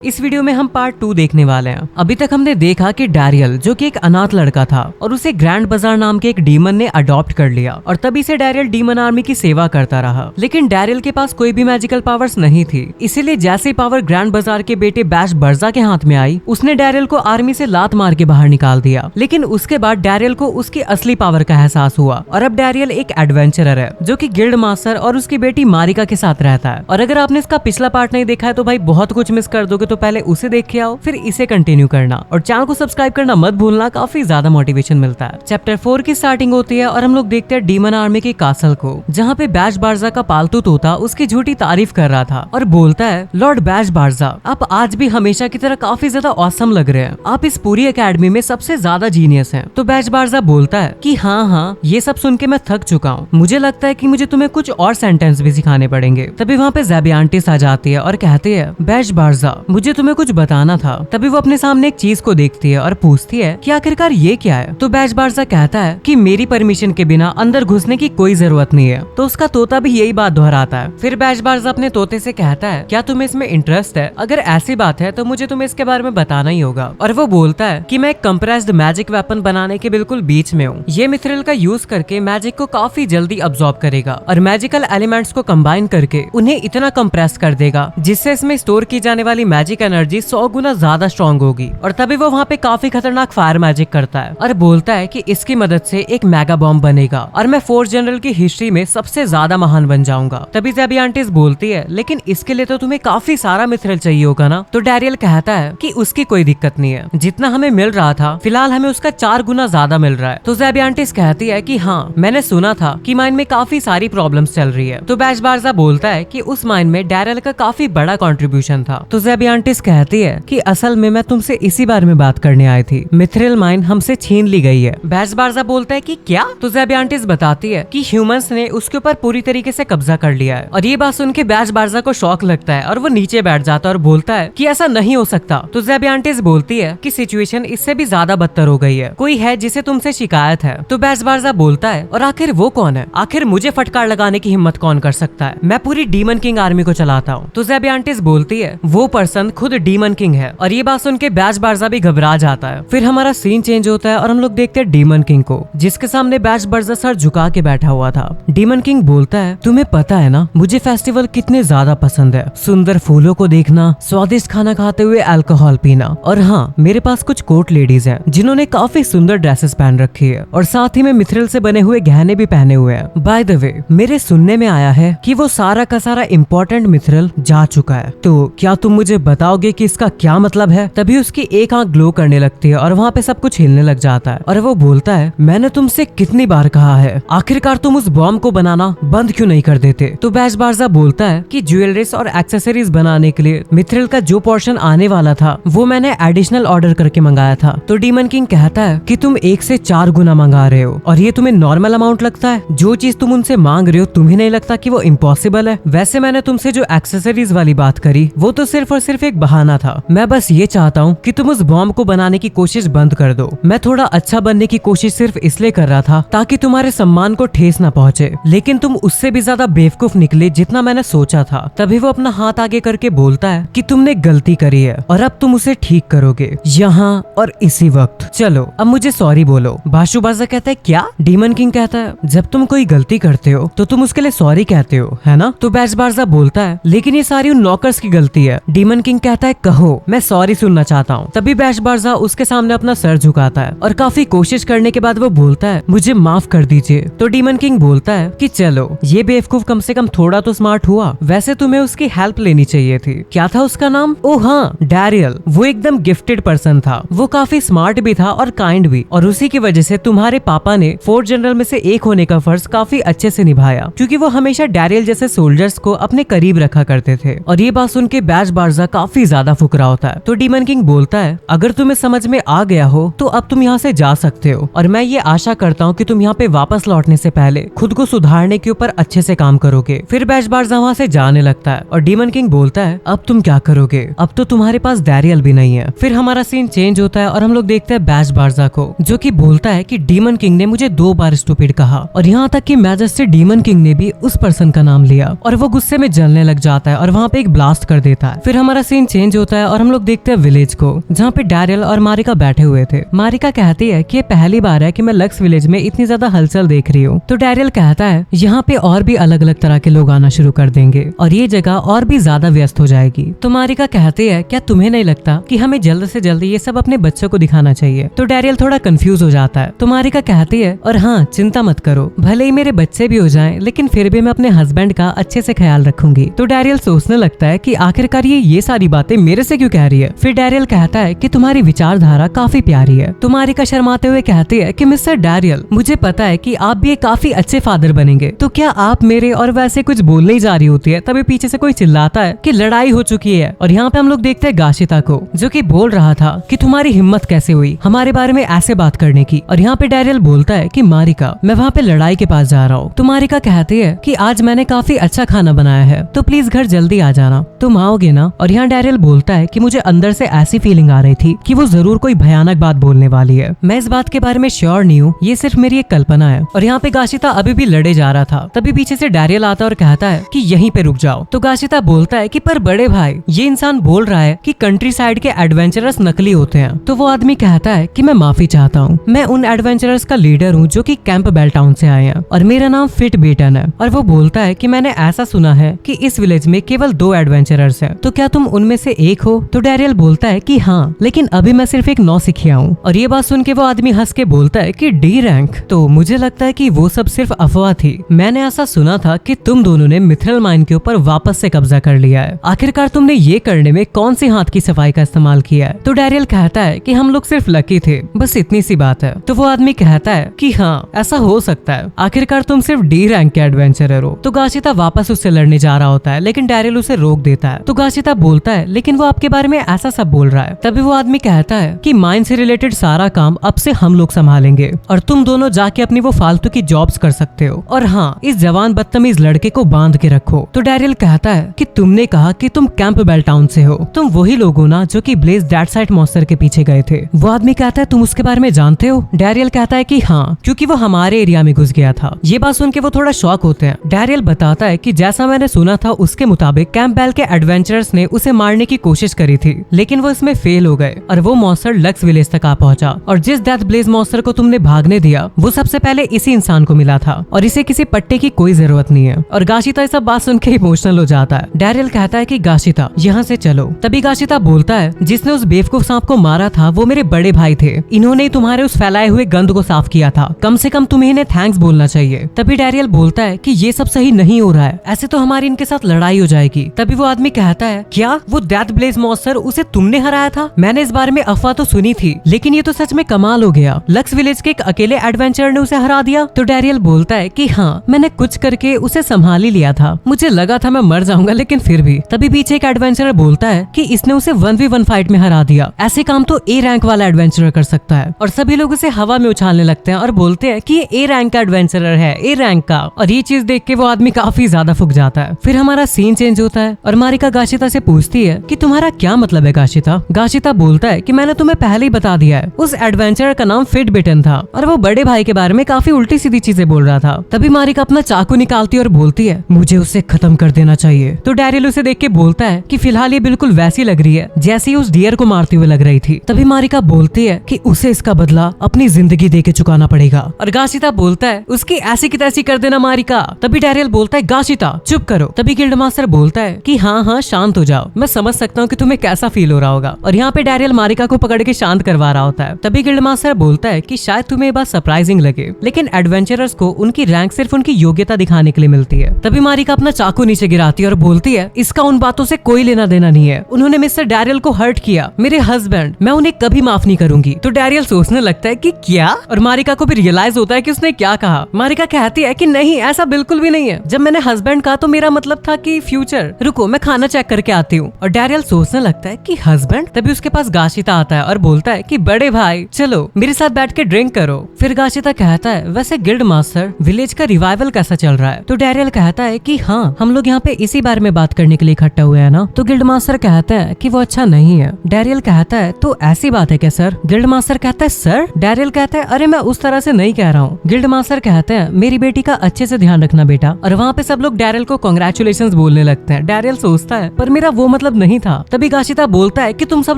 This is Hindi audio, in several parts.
इस वीडियो में हम पार्ट 2 देखने वाले हैं। अभी तक हमने देखा कि डैरियल जो कि एक अनाथ लड़का था और उसे ग्रैंड बाजार नाम के एक डीमन ने अडॉप्ट कर लिया और तभी से डैरियल डीमन आर्मी की सेवा करता रहा। लेकिन डैरियल के पास कोई भी मैजिकल पावर्स नहीं थी, इसीलिए जैसे ही पावर ग्रैंड बाजार के बेटे बैश बर्जा के हाथ में आई, उसने डैरियल को आर्मी से लात मार के बाहर निकाल दिया। लेकिन उसके बाद डैरियल को उसकी असली पावर का एहसास हुआ और अब डैरियल एक एडवेंचरर है जो कि गिल्ड मास्टर और उसकी बेटी मारिका के साथ रहता है। और अगर आपने इसका पिछला पार्ट नहीं देखा है तो भाई बहुत कुछ मिस कर दोगे, तो पहले उसे देख के आओ फिर इसे कंटिन्यू करना और चैनल को सब्सक्राइब करना मत भूलना, काफी ज्यादा मोटिवेशन मिलता है। चैप्टर 4 की स्टार्टिंग होती है और हम लोग देखते हैं डीमन आर्मी के कासल को, जहाँ पे बैश बारजा का पालतू तोता उसकी झूठी तारीफ कर रहा था और बोलता है, लॉर्ड बैश बारजा, आप आज भी हमेशा की तरह काफी ज्यादा ऑसम लग रहे हैं, आप इस पूरी एकेडमी में सबसे ज्यादा जीनियस हैं। तो बैश बारजा बोलता है कि हाँ, ये सब सुन के मैं थक चुका हूँ, मुझे लगता है कि मुझे तुम्हें कुछ और सेंटेंस भी सिखाने पड़ेंगे। तभी वहाँ पे ज़ेबियांटिस आ जाती है और कहती है, बैश बारजा, मुझे तुम्हें कुछ बताना था। तभी वो अपने सामने एक चीज को देखती है और पूछती है कि आखिरकार ये क्या है। तो बैश बारजा कहता है कि मेरी परमिशन के बिना अंदर घुसने की कोई जरूरत नहीं है। तो उसका तोता भी यही बात दोहराता है। फिर बैश बारजा अपने तोते से कहता है, क्या तुम्हें इसमें इंटरेस्ट है? अगर ऐसी बात है तो मुझे तुम्हें इसके बारे में बताना ही होगा। और वो बोलता है कि मैं एक कंप्रेस्ड मैजिक वेपन बनाने के बिल्कुल बीच में हूँ। ये मिथ्रिल का यूज करके मैजिक को काफी जल्दी अब्सॉर्ब करेगा और मैजिकल एलिमेंट्स को कंबाइन करके उन्हें इतना कंप्रेस कर देगा जिससे इसमें स्टोर की जाने वाली मैजिक एनर्जी 100 गुना ज्यादा स्ट्रॉन्ग होगी। और तभी वो वहाँ पे काफी खतरनाक फायर मैजिक करता है और बोलता है कि इसकी मदद से एक मेगा बॉम्ब बनेगा और मैं फोर्स जनरल की हिस्ट्री में सबसे ज्यादा महान बन जाऊंगा। तभी ज़ेबियांटिस बोलती है, लेकिन इसके लिए तो तुम्हें काफी सारा मिथ्रिल चाहिए होगा ना? तो डैरियल कहता है कि उसकी कोई दिक्कत नहीं है, जितना हमें मिल रहा था फिलहाल हमें उसका 4 गुना ज्यादा मिल रहा है। तो ज़ेबियांटिस कहती है कि हाँ, मैंने सुना था कि माइन में काफी सारी प्रॉब्लम्स चल रही है। तो बैश बारजा बोलता है कि उस माइन में डैरियल का काफी बड़ा कंट्रीब्यूशन था। तो ज़ेबियांटिस कहती है कि असल में मैं तुमसे इसी बारे में बात करने आई थी, मिथ्रिल माइन हमसे छीन ली गई है। बैश बारजा बोलता है कि क्या? तो ज़ेबियांटिस बताती है कि ह्यूमंस ने उसके ऊपर पूरी तरीके से कब्जा कर लिया है। और ये बात सुन के बैश बारजा को शॉक लगता है और वो नीचे बैठ जाता है और बोलता है कि ऐसा नहीं हो सकता। तो ज़ेबियांटिस बोलती है कि सिचुएशन इससे भी ज्यादा बदतर हो गई है, कोई है जिसे तुमसे शिकायत है। तो बैश बारजा बोलता है, और आखिर वो कौन है? आखिर मुझे फटकार लगाने की हिम्मत कौन कर सकता है? मैं पूरी डीमन किंग आर्मी को चलाता हूँ। तो ज़ेबियांटिस बोलती है, वो पर्सन खुद डीमन किंग है। और ये बात सुन के बैश बारजा भी घबरा जाता है। फिर हमारा सीन चेंज होता है और हम लोग देखते हैं डीमन किंग को, जिसके सामने बैश बारजा सर झुका के बैठा हुआ था। डीमन किंग बोलता है, तुम्हें पता है ना मुझे फेस्टिवल कितने ज्यादा पसंद है, सुंदर फूलों को देखना, स्वादिष्ट खाना खाते हुए अल्कोहल पीना, और हाँ, मेरे पास कुछ कोर्ट लेडीज हैं जिन्होंने काफी सुंदर ड्रेसेस पहन रखी है और साथ ही में मिथ्रिल से बने हुए गहने भी पहने हुए हैं। बाय द वे, मेरे सुनने में आया है कि वो सारा का सारा इम्पोर्टेंट मिथ्रिल जा चुका है, तो क्या तुम मुझे बताओगे कि इसका क्या मतलब है? तभी उसकी एक आंख ग्लो करने लगती है और वहाँ पे सब कुछ हिलने लग जाता है और वो बोलता है, मैंने तुमसे कितनी बार कहा है, आखिरकार तुम उस बॉम्ब को बनाना बंद क्यों नहीं कर देते? तो बैश बारजा बोलता है कि ज्वेलरीज और एक्सेसरीज बनाने के लिए मिथ्रिल का जो पोर्शन आने वाला था वो मैंने एडिशनल ऑर्डर करके मंगाया था। तो डीमन किंग कहता है कि तुम 1 से 4 गुना मंगा रहे हो और ये तुम्हें नॉर्मल अमाउंट लगता है? जो चीज तुम उनसे मांग रहे हो तुम्हें नहीं लगता कि वो इम्पॉसिबल है? वैसे मैंने तुमसे जो एक्सेसरीज वाली बात करी वो तो सिर्फ और सिर्फ एक बहाना था। मैं बस ये चाहता हूँ कि तुम उस बॉम्ब को बनाने की कोशिश बंद कर दो। मैं थोड़ा अच्छा बनने की कोशिश सिर्फ इसलिए कर रहा था ताकि तुम्हारे सम्मान को ठेस ना पहुंचे, लेकिन तुम उससे भी ज्यादा बेवकूफ निकले जितना मैंने सोचा था। तभी वो अपना हाथ आगे करके बोलता है कि तुमने गलती करी है और अब तुम उसे ठीक करोगे यहाँ और इसी वक्त। चलो अब मुझे सॉरी बोलो। बाशु बारजा कहता है, क्या? डीमन किंग कहता है, जब तुम कोई गलती करते हो तो तुम उसके लिए सॉरी कहते हो, है ना? तो बैश बारजा बोलता है, लेकिन ये सारी उन नौकर्स की गलती है। डीमन किंग कहता है, कहो, मैं सॉरी सुनना चाहता हूँ। तभी बैश बारजा उसके सामने अपना सर झुकाता है और काफी कोशिश करने के बाद वो बोलता है, मुझे माफ कर दीजिए। तो डीमन किंग बोलता है कि चलो, ये बेवकूफ कम से कम थोड़ा तो स्मार्ट हुआ। वैसे तुम्हें उसकी हेल्प लेनी चाहिए थी। क्या था उसका नाम? ओह हाँ, डैरियल। वो एकदम गिफ्टेड पर्सन था, वो काफी स्मार्ट भी था और काइंड भी, और उसी की वजह से तुम्हारे पापा ने फोर्स जनरल में से एक होने का फर्ज काफी अच्छे से निभाया, क्योंकि वो हमेशा डैरियल जैसे सोल्जर्स को अपने करीब रखा करते थे। और ये बात सुन के बैश बारजा काफी ज्यादा फुकरा होता है। तो डीमन किंग बोलता है, अगर तुम्हें समझ में आ गया हो तो अब तुम यहाँ से जा सकते हो, और मैं ये आशा करता हूँ कि तुम यहाँ पे वापस लौटने से पहले खुद को सुधारने के ऊपर अच्छे से काम करोगे। फिर बैश बारजा वहाँ से जाने लगता है और डीमन किंग बोलता है, अब तुम क्या करोगे? अब तो तुम्हारे पास डैरियल भी नहीं है। फिर हमारा सीन चेंज होता है और हम लोग देखते हैं बैश बारजा को, जो कि बोलता है कि डीमन किंग ने मुझे 2 बार स्टूपिड कहा, और यहाँ तक कि मैजेस्टी डीमन किंग ने भी उस पर्सन का नाम लिया, और वो गुस्से में जलने लग जाता है और वहाँ पे एक ब्लास्ट कर देता है। फिर हमारा सीन चेंज होता है और हम लोग देखते हैं विलेज को, जहाँ पे डैरियल और मारिका बैठे हुए थे। मारिका कहती है कि ये पहली बार है कि मैं लक्स विलेज में इतनी ज्यादा हलचल देख रही हूँ। तो डैरियल कहता है यहाँ पे और भी अलग अलग तरह के लोग आना शुरू कर देंगे और ये जगह और भी ज्यादा व्यस्त हो जाएगी। तो मारिका कहती है क्या तुम्हें नहीं लगता कि हमें जल्द से जल्द ये सब अपने बच्चों को दिखाना चाहिए? तो डैरियल थोड़ा कंफ्यूज हो जाता है। तो मारिका कहती है और हाँ, चिंता मत करो, भले ही मेरे बच्चे भी हो जाएं, लेकिन फिर भी मैं अपने हस्बैंड का अच्छे से ख्याल रखूंगी। तो डैरियल सोचने लगता है कि आखिरकार ये सारी बातें मेरे से क्यों कह रही है। फिर डैरियल कहता है कि तुम्हारी विचारधारा काफी प्यारी है। तो मारिका शर्माते हुए कहती है कि मिस्टर डैरियल, मुझे पता है कि आप भी एक काफी अच्छे फादर बनेंगे, तो क्या आप मेरे और वैसे कुछ बोलने ही जा रही होती है, तभी पीछे से कोई चिल्लाता है कि लड़ाई हो चुकी है। और यहाँ पे हम लोग देखते हैं गाशिता को, जो कि बोल रहा था कि तुम्हारी हिम्मत कैसे हुई हमारे बारे में ऐसे बात करने की। और यहाँ पे डैरियल बोलता है कि मारिका, मैं वहाँ पे लड़ाई के पास जा रहा हूँ। तो मारिका कहती है कि आज मैंने काफी अच्छा खाना बनाया है, तो प्लीज घर जल्दी आ जाना, तुम आओगे ना? और यहाँ डैरियल बोलता है कि मुझे अंदर से ऐसी फीलिंग आ रही थी कि वो जरूर कोई भयानक बात बोलने वाली है। मैं इस बात के बारे में श्योर नहीं हूँ, ये सिर्फ मेरी एक कल्पना है। और यहाँ पे गाशिता अभी भी लड़े जा रहा था, तभी पीछे से डैरियल आता और कहता है कि यहीं पे रुक जाओ। तो गाशिता बोलता है कि पर बड़े भाई, ये इंसान बोल रहा है कि कंट्री साइड के एडवेंचरर्स नकली होते हैं। तो वो आदमी कहता है कि मैं माफी चाहता हूँ, मैं उन एडवेंचरर्स का लीडर हूँ जो कि कैंपबेल टाउन से आए हैं और मेरा नाम फिट बेटन है। और वो बोलता है कि मैंने ऐसा सुना है कि इस विलेज में केवल 2 एडवेंचरर्स हैं, तो क्या तुम उनमें से एक हो? तो डैरियल बोलता है कि हाँ, लेकिन अभी मैं सिर्फ एक नौसिखिया हूँ। और ये बात सुन के वो आदमी हंस के बोलता है कि डी रैंक, तो मुझे लगता है कि वो सब सिर्फ अफवाह थी। मैंने ऐसा सुना था कि तुम दोनों ने मिथरल माइन के ऊपर वापस से कब्जा कर लिया है। आखिरकार तुमने ये करने में कौन सी हाथ की सफाई का इस्तेमाल किया है? तो डैरियल कहता है कि हम लोग सिर्फ लकी थे, बस इतनी सी बात है। तो वो आदमी कहता है कि हाँ, ऐसा हो सकता है, आखिरकार तुम सिर्फ डी रैंक के एडवेंचरर हो। तो गाशिता वापस उससे लड़ने जा रहा होता है, लेकिन डैरियल उसे रोक देता है। तो गाशिता बोलता है लेकिन वो आपके बारे में ऐसा सब बोल रहा है। तभी वो आदमी कहता है कि माइन से रिलेटेड सारा काम अब से हम लोग संभालेंगे और तुम दोनों जाके अपनी वो फालतू की जॉब्स कर सकते हो। और हाँ, इस जवान बदतमीज लड़के को बांध के रखो। तो डैरियल कहता है कि तुमने कहा कि तुम कैंपबेल टाउन से हो, तुम वही लोग हो ना जो कि ब्लेज डेडसाइट मॉन्स्टर के पीछे गए थे? वो आदमी कहता है तुम उसके बारे में जानते हो? डैरियल कहता है कि हाँ, क्योंकि वो हमारे एरिया में घुस गया था। ये बात सुन के वो थोड़ा शॉक होते हैं। डैरियल बताता है कि जैसा मैंने सुना था उसके मुताबिक कैंपबेल के एडवेंचरर्स ने उसे मारने की कोशिश करी थी, लेकिन वो इसमें फेल हो गए और वो मॉन्स्टर लक्स विलेज तक आ पहुंचा। और जिस डेथ ब्लेज मॉन्स्टर को तुमने भागने दिया, वो सबसे पहले इसी इंसान को मिला था और इसे किसी पट्टे की कोई जरूरत नहीं है। और गाशिता सब बात सुन के इमोशनल हो जाता है। डैरियल कहता है कि गाशिता, यहाँ से चलो। तभी गाशिता बोलता है जिसने उस बेवकूफ सांप को मारा था वो मेरे बड़े भाई थे, इन्होंने तुम्हारे उस फैलाए हुए गंद को साफ किया था, कम से कम तुम्हें इन्हें थैंक्स बोलना चाहिए। तभी डैरियल बोलता है कि ये सब सही नहीं हो रहा है, ऐसे तो हमारी इनके साथ लड़ाई हो जाएगी। तभी वो आदमी कहता है क्या वो डेथ ब्लेज मॉन्स्टर उसे तुमने हराया था? मैंने इस बारे में अफवाह तो सुनी थी, लेकिन ये तो सच में कमाल हो गया, लक्स विलेज के एक अकेले एडवेंचरर ने उसे हरा दिया। तो डैरियल बोलता है कि हाँ, मैंने कुछ करके उसे संभाल ही लिया था, मुझे लगा था मैं मर जाऊंगा, लेकिन फिर भी। तभी पीछे एक एडवेंचरर बोलता है कि इसने उसे 1v1 फाइट में हरा दिया, ऐसे काम तो ए रैंक वाला एडवेंचरर कर सकता है। और सभी लोग उसे हवा में उछालने लगते हैं और बोलते हैं कि ये ए रैंक का एडवेंचरर है, ए रैंक का। और ये चीज देख के वो आदमी काफी ज्यादा फुक जाता है। फिर हमारा सीन चेंज होता है और मारिका गाशिता से पूछती है कि तुम्हारा क्या मतलब है गाशिता? गाशिता बोलता है कि मैंने तुम्हें पहले ही बता दिया है, उस एडवेंचरर का नाम फिट बेटन था और वो बड़े भाई के बारे में काफी उल्टी सीधी चीजें बोल रहा था। तभी मारिका अपना चाकू निकालती है और बोलती है मुझे उसे खत्म कर देना चाहिए। तो डैरियल उसे देख के बोलता है कि फिलहाल ये बिल्कुल वैसी लग रही है जैसी उस डियर को मारते हुए लग रही थी। तभी मारिका बोलती है कि उसे इसका बदला अपनी जिंदगी दे के चुकाना पड़ेगा। और गाशिता बोलता है उसकी ऐसी की तैसी कर देना मारिका। तभी डैरियल बोलता है गाशिता चुप करो। तभी गिल्ड मास्टर बोलता है कि हाँ हाँ शांत हो जाओ, मैं समझ सकता हूँ कि तुम्हें कैसा फील हो रहा होगा। और यहाँ पे डैरियल मारिका को पकड़ के शांत करवा रहा होता है। तभी गिल्ड मास्टर बोलता है कि शायद तुम्हें ये बात सरप्राइजिंग लगे, लेकिन एडवेंचरर्स को उनकी रैंक सिर्फ उनकी योग्यता दिखाने के लिए मिलती है। तभी मारिका अपना चाकू नीचे गिराती है और बोलती है इसका उन बातों से कोई लेना देना नहीं है, उन्होंने मिस्टर डैरियल को हर्ट किया, मेरे हस्बैंड, मैं उन्हें कभी माफ नहीं करूंगी। तो डैरियल सोचने लगता है कि क्या, और मारिका को भी रियलाइज होता है कि उसने क्या कहा। मारिका कहती है कि नहीं ऐसा बिल्कुल भी नहीं है, जब मैंने हस्बैंड कहा तो मेरा मतलब था कि फ्यूचर, रुको मैं खाना चेक करके आती हूँ। और डैरियल सोचने लगता है कि हस्बैंड। तभी उसके पास गाशिता आता है और बोलता है कि बड़े भाई चलो मेरे साथ बैठ के ड्रिंक करो। फिर गाशिता कहता है वैसे गिल्ड मास्टर विलेज का रिवाइवल कैसा चल रहा है? तो डैरियल कहता है कि हाँ, हम लोग यहाँ पे इसी बारे में बात करने के लिए इकट्ठा हुए हैं ना। तो गिल्ड मास्टर कहता है कि वो अच्छा नहीं है। डैरियल कहता है तो ऐसी बात है क्या सर? गिल्ड मास्टर कहता है सर? डैरियल कहता है अरे मैं उस तरह से नहीं कह रहा हूँ। गिल्ड मास्टर कहते हैं मेरी बेटी का अच्छे से ध्यान रखना बेटा। और वहाँ पे सब लोग डैरियल को कांग्रेचुलेशंस बोलने लगते हैं। डैरियल सोचता है पर मेरा वो मतलब नहीं था। तभी गाशिता बोलता है कि तुम सब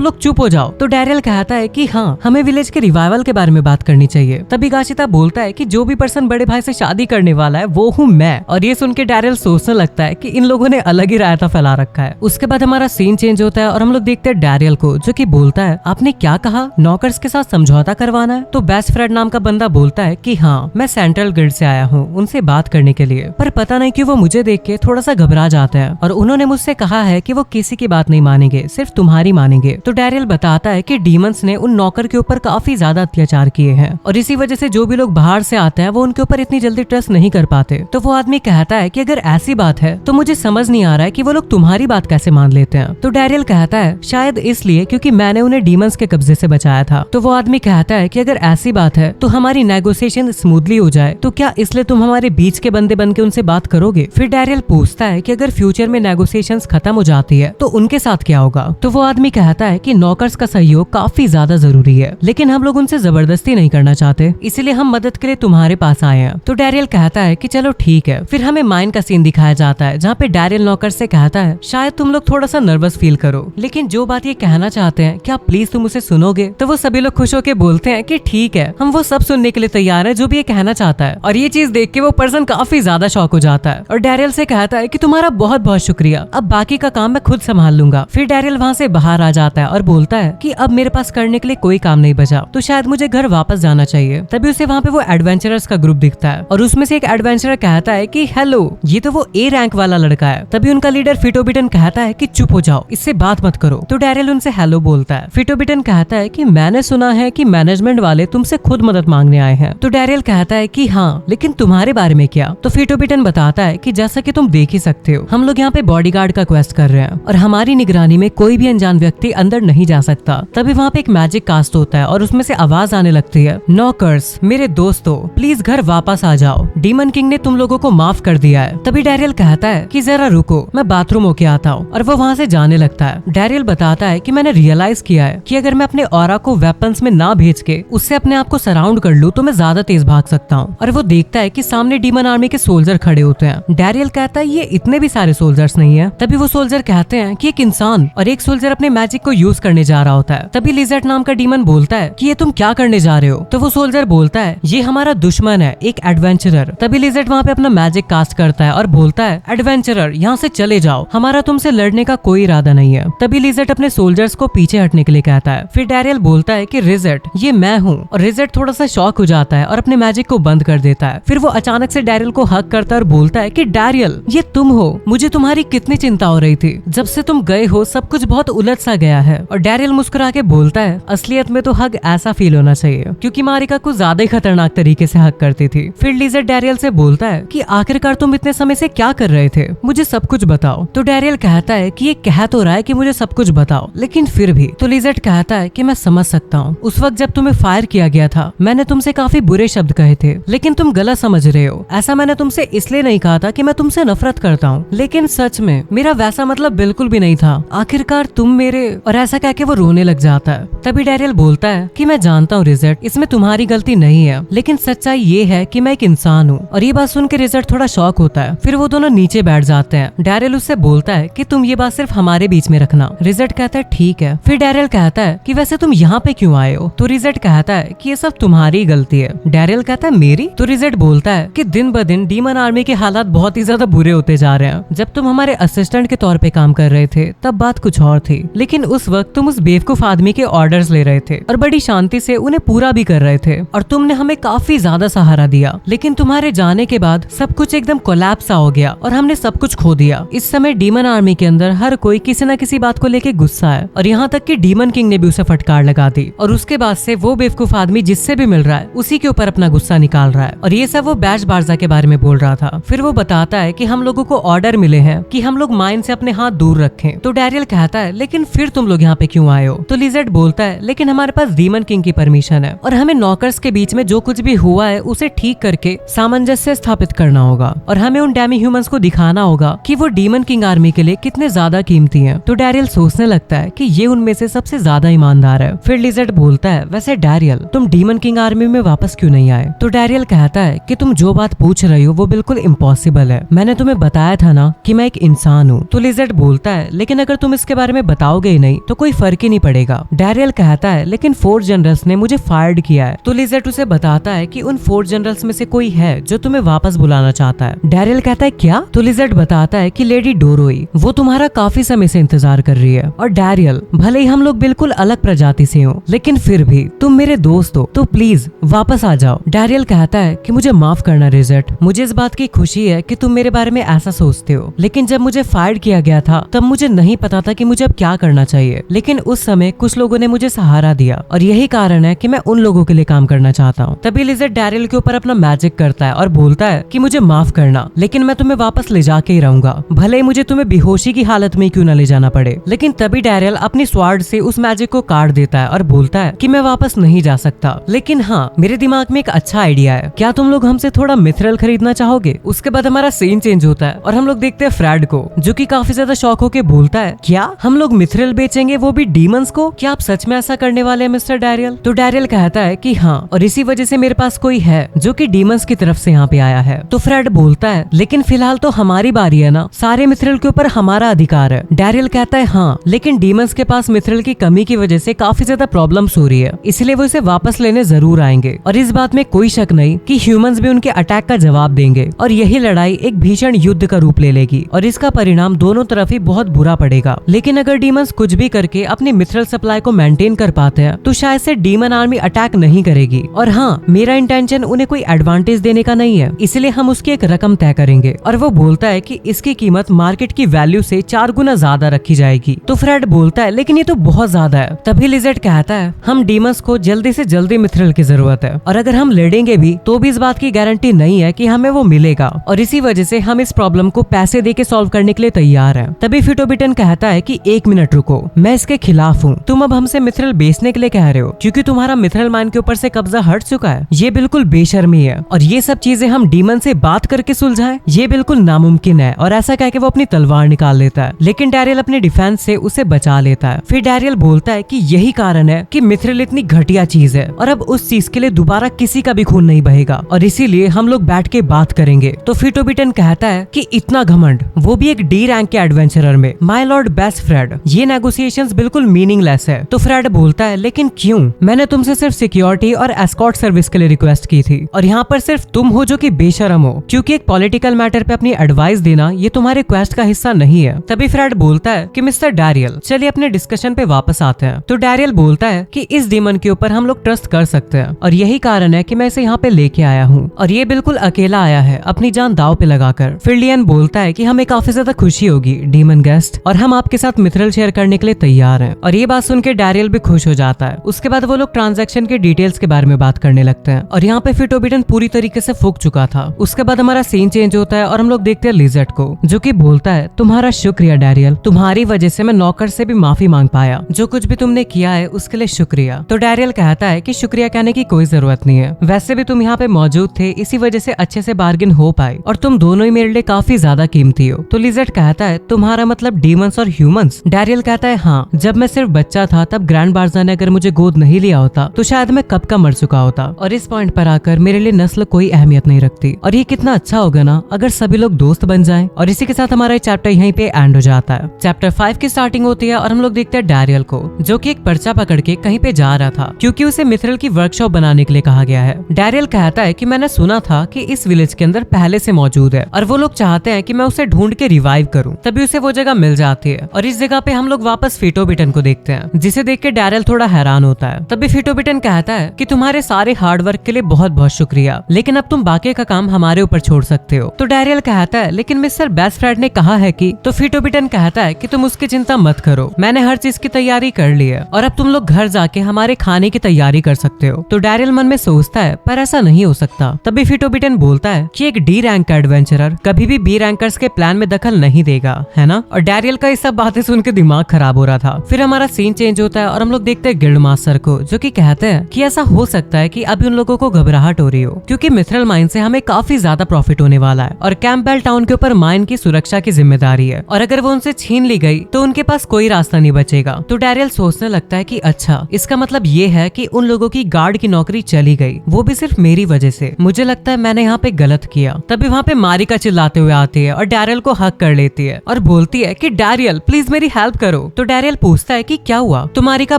लोग चुप हो जाओ। तो डैरियल कहता है कि हाँ, हमें विलेज के रिवाइवल के बारे में बात करनी चाहिए। तभी गाशिता बोलता है कि जो भी पर्सन बड़े भाई से शादी करने वाला है वो हूँ मैं। और ये सुन के डैरियल सोचने लगता है कि इन लोगों ने अलग ही रायता फैला रखा है। उसके बाद हमारा सीन चेंज होता है और हम लोग देखते हैं डैरियल को, जो कि बोलता है आपने क्या कहा, नौकर्स के साथ समझौता करवाना है? तो बेस्ट फ्रेंड नाम का बंदा बोलता है कि हाँ, मैं सेंट्रल ग्रिड से आया हूँ उनसे बात करने के लिए। पर पता नहीं क्यों वो मुझे देख के थोड़ा सा घबरा जाते हैं और उन्होंने मुझसे कहा है कि वो किसी की बात नहीं मानेंगे, सिर्फ तुम्हारी मानेंगे। तो डैरियल बताता है कि डीमंस ने उन नौकर के ऊपर काफी ज्यादा अत्याचार किए हैं और इसी वजह से जो भी लोग बाहर से आते हैं वो उनके ऊपर इतनी जल्दी ट्रस्ट नहीं कर पाते। तो वो आदमी कहता है कि अगर ऐसी बात है तो मुझे समझ नहीं आ रहा है कि वो लोग तुम्हारी बात कैसे मान लेते हैं। तो डैरियल कहता है शायद इसलिए क्योंकि मैंने उन्हें डीमंस के कब्जे से बचाया था। तो वो आदमी कहता है कि अगर ऐसी बात है तो हमारी नेगोशिएशन स्मूथली हो जाए, तो क्या इसलिए तुम हमारे बीच के बंदे बन के उनसे बात करोगे? फिर डैरियल पूछता है कि अगर फ्यूचर में नेगोशिएशंस खत्म हो जाती है तो उनके साथ क्या होगा? तो वो आदमी कहता है कि नौकर्स का सहयोग काफी ज्यादा जरूरी है, लेकिन हम लोग उनसे जबरदस्ती नहीं करना चाहते, इसलिए हम मदद के लिए तुम्हारे पास आए हैं। तो डैरियल कहता है कि चलो ठीक है। फिर हमें माइन का सीन दिखाया जाता है जहाँ पे डैरियल नौकर से कहता है शायद तुम लोग थोड़ा सा नर्वस फील करो, लेकिन जो बात ये कहना चाहते हैं क्या प्लीज तुम उसे सुनोगे? तो वो सभी लोग खुश होकर बोलते हैं कि ठीक है, हम वो सब सुनने के लिए तैयार है जो भी ये कहना चाहता है। और ये चीज देख के वो पर्सन काफी ज्यादा शॉक हो जाता है और डैरियल से कहता है कि तुम्हारा बहुत बहुत शुक्रिया, अब बाकी का काम मैं खुद संभाल लूंगा। फिर डैरियल वहाँ से बाहर आ जाता है और बोलता है कि अब मेरे पास करने के लिए कोई काम नहीं बचा, तो शायद मुझे घर वापस जाना चाहिए। तभी उसे वहाँ पे वो एडवेंचरर्स का ग्रुप दिखता है और उसमें से एक एडवेंचरर कहता है कि हेलो, ये तो वो ए रैंक वाला लड़का है। तभी उनका लीडर फिटोबिटन कहता है कि चुप हो जाओ, इससे बात मत करो। तो डैरियल उनसे हेलो बोलता है। फिटोबिटन कहता है कि मैंने सुना है कि मैनेजमेंट वाले तुमसे खुद मदद मांगने आए हैं। तो डैरियल कहता है कि हाँ, लेकिन तुम्हारे बारे में क्या? तो फिटोबिटन बताता है कि जैसा कि तुम देख ही सकते हो, हम लोग यहाँ पे बॉडीगार्ड का क्वेस्ट कर रहे हैं और हमारी निगरानी में कोई भी अनजान व्यक्ति अंदर नहीं जा सकता। तभी वहाँ पे एक मैजिक कास्ट होता है और उसमें से आवाज आने लगती है, नॉकर्स, मेरे दोस्तों, प्लीज घर वापस आ जाओ, डीमन किंग ने तुम लोगों को माफ कर दिया है। तभी डैरियल कहता है कि जरा रुको, मैं बाथरूम होके आता हूँ, और वो वहाँ से जाने लगता है। डैरियल बताता है कि मैंने रियलाइज किया है कि अगर मैं अपने ऑरा को वेपन्स में ना भेज के उससे अपने आप को सराउंड कर लूँ तो मैं ज्यादा तेज भाग सकता हूँ। और वो देखता है कि सामने डीमन आर्मी के सोल्जर खड़े होते हैं। डैरियल कहता है ये इतने भी सारे सोल्जर्स नहीं है। तभी वो सोल्जर कहते हैं कि एक इंसान और एक सोल्जर अपने मैजिक को यूज करने जा रहा होता है। तभी लिजर्ट नाम का डीमन बोलता है कि ये तुम क्या करने जा रहे हो? तो वो सोल्जर बोलता है ये हमारा दुश्मन है, एक एडवेंचरर। तभी लिजर्ट वहाँ पे अपना मैजिक कास्ट करता है और बोलता है एडवेंचरर, यहाँ से चले जाओ, हमारा तुमसे लड़ने का कोई इरादा नहीं है। तभी लिजर्ट अपने सोल्जर्स को पीछे हटने के लिए कहता है। फिर डैरियल बोलता है कि रिजर्ट, ये मैं हूँ। और रिजर्ट थोड़ा सा शॉक हो जाता है और अपने मैजिक को बंद कर देता है। फिर वो अचानक से डैरियल को हक करता है और बोलता है कि डैरियल, ये तुम हो, मुझे तुम्हारी कितनी चिंता हो रही थी, जब से तुम गए हो सब कुछ बहुत उलझ सा गया है। और डैरियल मुस्कुरा के बोलता है असलियत में तो हक ऐसा फील होना चाहिए, क्योंकि मारिका कुछ ज्यादा ही खतरनाक तरीके से हक करती थी। फिर लिजर्ट डैरियल से बोलता है कि आखिरकार तुम इतने समय से क्या कर रहे थे, मुझे सब कुछ बताओ। तो डैरियल कहता है कि ये कह तो रहा है कि मुझे सब कुछ बताओ, लेकिन फिर भी। तो लिजर्ट कहता है कि मैं समझ सकता हूँ, उस वक्त जब तुम्हें फायर किया गया था मैंने तुमसे काफी बुरे शब्द कहे थे, लेकिन तुम गलत समझ रहे हो। ऐसा मैंने तुमसे इसलिए नहीं कहा था कि मैं तुमसे नफरत करता हूँ, लेकिन सच में मेरा वैसा मतलब बिल्कुल भी नहीं था। आखिरकार तुम मेरे, और ऐसा कह के वो रोने लग जाता है। तभी डैरियल बोलता है कि मैं जानता हूँ रिजर्ट, इसमें तुम्हारी गलती नहीं है, लेकिन सच्चाई ये है कि मैं एक इंसान हूँ। और ये बात सुन के रिजर्ट थोड़ा शॉक होता है। फिर वो दोनों नीचे बैठ जाते हैं। डैरियल उससे बोलता है कि तुम ये बात सिर्फ हमारे बीच में रखना। रिजर्ट कहता है ठीक है। फिर डैरियल कहता है कि वैसे तुम यहाँ पे क्यों आए हो? तो रिजर्ट कहता है कि ये सब तुम्हारी गलती है। डैरियल कहता है मेरी? तो रिजर्ट बोलता है कि दिन ब दिन डीमन आर्मी के हालात बहुत ही ज्यादा बुरे होते जा रहे हैं। जब तुम हमारे असिस्टेंट के तौर पे काम कर रहे थे तब बात कुछ और थी, लेकिन उस वक्त तुम उस बेवकूफ आदमी के ऑर्डर्स ले रहे थे और बड़ी शांति से उन्हें पूरा भी कर रहे थे, और तुमने हमें काफी ज्यादा सहारा दिया। लेकिन तुम्हारे जाने के बाद सब कुछ एकदम कोलैप्स हो गया और हमने सब कुछ खो दिया। इस समय डीमन आर्मी के अंदर हर कोई किसी न किसी बात को लेके गुस्सा है, और यहाँ तक कि डीमन किंग ने भी उसे फटकार लगा दी। और उसके बाद से वो बेवकूफ आदमी जिससे भी मिल रहा है उसी के ऊपर अपना गुस्सा निकाल रहा है। और ये सब वो बैश बारजा के बारे में बोल रहा था। फिर वो बताता है कि हम लोगों को ऑर्डर मिले हैं कि हम लोग माइन से अपने हाथ दूर रखें। तो डैरियल कहता है लेकिन फिर तुम लोग यहाँ पे क्यों आए हो? तो लिजर्ट बोलता है लेकिन हमारे पास डीमन किंग की परमिशन है और हमें नौकर्स के बीच में जो कुछ भी हुआ है उसे ठीक करके सामंजस्य स्थापित करना होगा, और हमें उन डैमी ह्यूमंस को दिखाना होगा कि वो डीमन किंग आर्मी के लिए कितने ज्यादा कीमती हैं। तो डैरियल सोचने लगता है कि ये उनमें से सबसे ज्यादा ईमानदार है। फिर लिजर्ट बोलता है वैसे डैरियल, तुम डीमन किंग आर्मी में वापस क्यों नहीं आए? तो डैरियल कहता है कि तुम जो बात पूछ रही हो वो बिल्कुल इम्पॉसिबल है। मैंने तुम्हें बताया था ना कि मैं एक इंसान हूँ। तो लिजर्ट बोलता है लेकिन अगर तुम इसके बारे में बताओगे ही नहीं तो कोई फर्क ही नहीं पड़ेगा। डैरियल कहता है लेकिन 4 जनरल्स ने मुझे फायर्ड किया है। तो लिजेट उसे बताता है कि उन 4 जनरल्स में से कोई है जो तुम्हें वापस बुलाना चाहता है। डैरियल कहता है क्या? तो लिजेट बताता है कि लेडी डोरोई वो तुम्हारा काफी समय से इंतजार कर रही है। और डैरियल भले ही हम लोग बिल्कुल अलग प्रजाति से हो लेकिन फिर भी तुम मेरे दोस्त हो तो प्लीज वापस आ जाओ। डैरियल कहता है कि मुझे माफ करना लिजेट, मुझे इस बात की खुशी है कि तुम मेरे बारे में ऐसा सोचते हो, लेकिन जब मुझे फायर किया गया था तब मुझे नहीं पता था कि मुझे अब क्या करना चाहिए। लेकिन उस समय कुछ लोगों ने मुझे सहारा दिया और यही कारण है कि मैं उन लोगों के लिए काम करना चाहता हूँ। तभी लिजेट डैरियल के ऊपर अपना मैजिक करता है और बोलता है कि मुझे माफ करना लेकिन मैं तुम्हें वापस ले जाके ही रहूंगा, भले ही मुझे तुम्हें बेहोशी की हालत में क्यों न ले जाना पड़े। लेकिन तभी डैरियल अपनी स्वार्ड से उस मैजिक को काट देता है और बोलता है कि मैं वापस नहीं जा सकता, लेकिन हाँ मेरे दिमाग में एक अच्छा आइडिया है, क्या तुम लोग हमसे थोड़ा मिथरल खरीदना चाहोगे? उसके बाद हमारा सीन चेंज होता है और हम लोग देखते हैं फ्रेड को जो कि काफी ज्यादा शॉक होके बोलता है क्या हम लोग मिथरल बेचेंगे, वो भी डीमंस को? क्या आप सच में ऐसा करने वाले हैं मिस्टर डैरियल? तो डैरियल कहता है कि हाँ, और इसी वजह से मेरे पास कोई है जो कि डीमंस की तरफ से यहाँ पे आया है। तो फ्रेड बोलता है लेकिन फिलहाल तो हमारी बारी है ना, सारे मिथरल के ऊपर हमारा अधिकार है। डैरियल कहता है हाँ, लेकिन डीमंस के पास मिथरल की कमी की वजह से काफी ज्यादा प्रॉब्लम्स हो रही है, इसलिए वो इसे वापस लेने जरूर आएंगे। और इस बात में कोई शक नहीं कि ह्यूमंस भी उनके अटैक का जवाब देंगे और यही लड़ाई एक भीषण युद्ध का रूप ले लेगी और इसका परिणाम दोनों तरफ ही बहुत बुरा पड़ेगा। लेकिन अगर डीमंस कुछ भी करके अपनी मिथरल सप्लाई को मेंटेन कर पाते हैं तो शायद से डीमन आर्मी अटैक नहीं करेगी। और हाँ, मेरा इंटेंशन उन्हें कोई एडवांटेज देने का नहीं है, इसलिए हम उसकी एक रकम तय करेंगे। और वो बोलता है कि इसकी कीमत मार्केट की वैल्यू से 4 गुना ज्यादा रखी जाएगी। तो फ्रेड बोलता है लेकिन ये तो बहुत ज्यादा है। तभी लिजेट कहता है हम डीमंस को जल्दी से जल्दी मिथरल की जरूरत है और अगर हम लड़ेंगे भी तो भी इस बात की गारंटी नहीं है कि हमें वो मिलेगा और इसी वजह से हम इस प्रॉब्लम को पैसे दे के सॉल्व करने के लिए तैयार हैं। तभी फिटोबिटन कहता है कि 1 मिनट रुको, मैं इसके खिलाफ हूँ। तुम अब हमसे मिथरल बेचने के लिए कह रहे हो क्योंकि तुम्हारा मिथरल माइन के ऊपर से कब्जा हट चुका है। ये बिल्कुल बेशर्मी है और ये सब चीजें हम डीमन से बात करके सुलझाएं, ये बिल्कुल नामुमकिन है। और ऐसा कह के वो अपनी तलवार निकाल लेता है, लेकिन डैरियल अपने डिफेंस से उसे बचा लेता है। फिर डैरियल बोलता है कि यही कारण है कि मिथरल इतनी घटिया चीज है और अब उस चीज के लिए दोबारा किसी का भी खून नहीं बहेगा और इसीलिए हम लोग बैठ के बात करेंगे। तो फिटोबिटन कहता है कि इतना घमंड, वो भी एक डी रैंक के एडवेंचरर में। माय लॉर्ड बेस्ट फ्रेड, ये नेगोशिएशंस बिल्कुल मीनिंगलेस है। तो फ्रेड बोलता है लेकिन क्यों? मैंने तुमसे सिर्फ सिक्योरिटी और एस्कॉर्ट सर्विस के लिए रिक्वेस्ट की थी और यहाँ पर सिर्फ तुम हो जो कि बेशरम हो, क्योंकि एक पॉलिटिकल मैटर पे अपनी एडवाइस देना ये तुम्हारे क्वेस्ट का हिस्सा नहीं है। तभी फ्रेड बोलता है कि मिस्टर डैरियल चलिए अपने डिस्कशन पे वापस आते हैं। तो डैरियल बोलता है कि इस डीमन के ऊपर हम लोग ट्रस्ट कर सकते हैं और यही कारण है कि मैं इसे यहाँ पे लेके आया हूँ और ये बिल्कुल अकेला आया है अपनी जान दाव पे लगाकर। फिर लियन बोलता है कि हमें काफी ज्यादा खुशी होगी डीमन गेस्ट और हम आपके साथ मिथरल शेयर करने के लिए तैयार हैं। और ये बात सुन के डैरियल भी खुश हो जाता है। उसके बाद वो लोग ट्रांजैक्शन के डिटेल्स के बारे में बात करने लगते हैं और यहाँ पे फिटोबिटन पूरी तरीके से फूक चुका था। उसके बाद हमारा सीन चेंज होता है और हम लोग देखते हैं लिजेट को जो कि बोलता है तुम्हारा शुक्रिया डैरियल, तुम्हारी वजह से मैं नौकर से भी माफी मांग पाया, जो कुछ भी तुमने किया है उसके लिए शुक्रिया। तो डैरियल कहता है कि शुक्रिया कहने की कोई जरूरत नहीं है, वैसे भी तुम यहाँ पे मौजूद थे इसी वजह से अच्छे से बार्गेन हो पाई और तुम दोनों ही मेरे लिए काफी ज्यादा कीमती हो। तो लिजेट कहता है तुम्हारा मतलब डीमंस और ह्यूमंस? डैरियल कहता है हाँ, जब मैं सिर्फ बच्चा था तब ग्रैंड बार्जा ने अगर मुझे गोद नहीं लिया होता तो शायद मैं कब का मर चुका होता और इस पॉइंट पर आकर मेरे लिए नस्ल कोई अहमियत नहीं रखती। और ये कितना अच्छा होगा ना अगर सभी लोग दोस्त बन जाएं। और इसी के साथ हमारा चैप्टर यहीं पे एंड हो जाता है। चैप्टर 5 की स्टार्टिंग होती है और हम लोग देखते हैं डैरियल को जो कि एक पर्चा पकड़ के कहीं पे जा रहा था क्योंकि उसे मिथरल की वर्कशॉप बनाने के लिए कहा गया है। डैरियल कहता है कि मैंने सुना था कि इस विलेज के अंदर पहले से मौजूद है और वो लोग चाहते हैं कि मैं उसे ढूंढ के रिवाइव करूं। तभी उसे वो जगह मिल जाती है और इस जगह पे हम लोग वापस फिटोबिटन को देखते हैं जिसे देख के डैरियल थोड़ा हैरान होता है। तभी फिटोबिटन कहता है कि तुम्हारे सारे हार्डवर्क के लिए बहुत बहुत शुक्रिया, लेकिन अब तुम बाकी का काम हमारे ऊपर छोड़ सकते हो। तो डैरियल कहता है लेकिन मिस्टर बेस्ट फ्रेंड ने कहा है कि। तो फिटोबिटन कहता है कि तुम उसकी चिंता मत करो, मैंने हर चीज की तैयारी कर ली है और अब तुम लोग घर जाके हमारे खाने की तैयारी कर सकते हो। तो डैरियल मन में सोचता है पर ऐसा नहीं हो सकता। तभी फिटोबिटन बोलता है कि एक डी रैंक का एडवेंचरर कभी भी बी रैंकर्स के प्लान में दखल नहीं देगा, है ना? और डैरियल का ये सब बातें सुन के दिमाग खराब हो रहा था। फिर हमारा सीन चेंज होता है और हम लोग देखते हैं गिल्ड मास्टर को जो कि कहते हैं कि ऐसा हो सकता है कि अभी उन लोगों को घबराहट हो रही हो क्योंकि मिथरल माइन से हमें काफी ज्यादा प्रॉफिट होने वाला है और कैंपबेल टाउन के ऊपर माइन की सुरक्षा की जिम्मेदारी है और अगर वो उनसे छीन ली गई तो उनके पास कोई रास्ता नहीं बचेगा। तो डैरियल सोचने लगता है कि अच्छा, इसका मतलब ये है कि उन लोगों की गार्ड की नौकरी चली गई, वो भी सिर्फ मेरी वजह से। मुझे लगता है मैंने यहाँ पे गलत किया। तभी वहाँ पे मारिका चिल्लाते हुए आती है और डैरियल को हक कर लेती है और बोलती बोलती है कि डैरियल प्लीज मेरी हेल्प करो। तो डैरियल पूछता है कि क्या हुआ। तो मारिका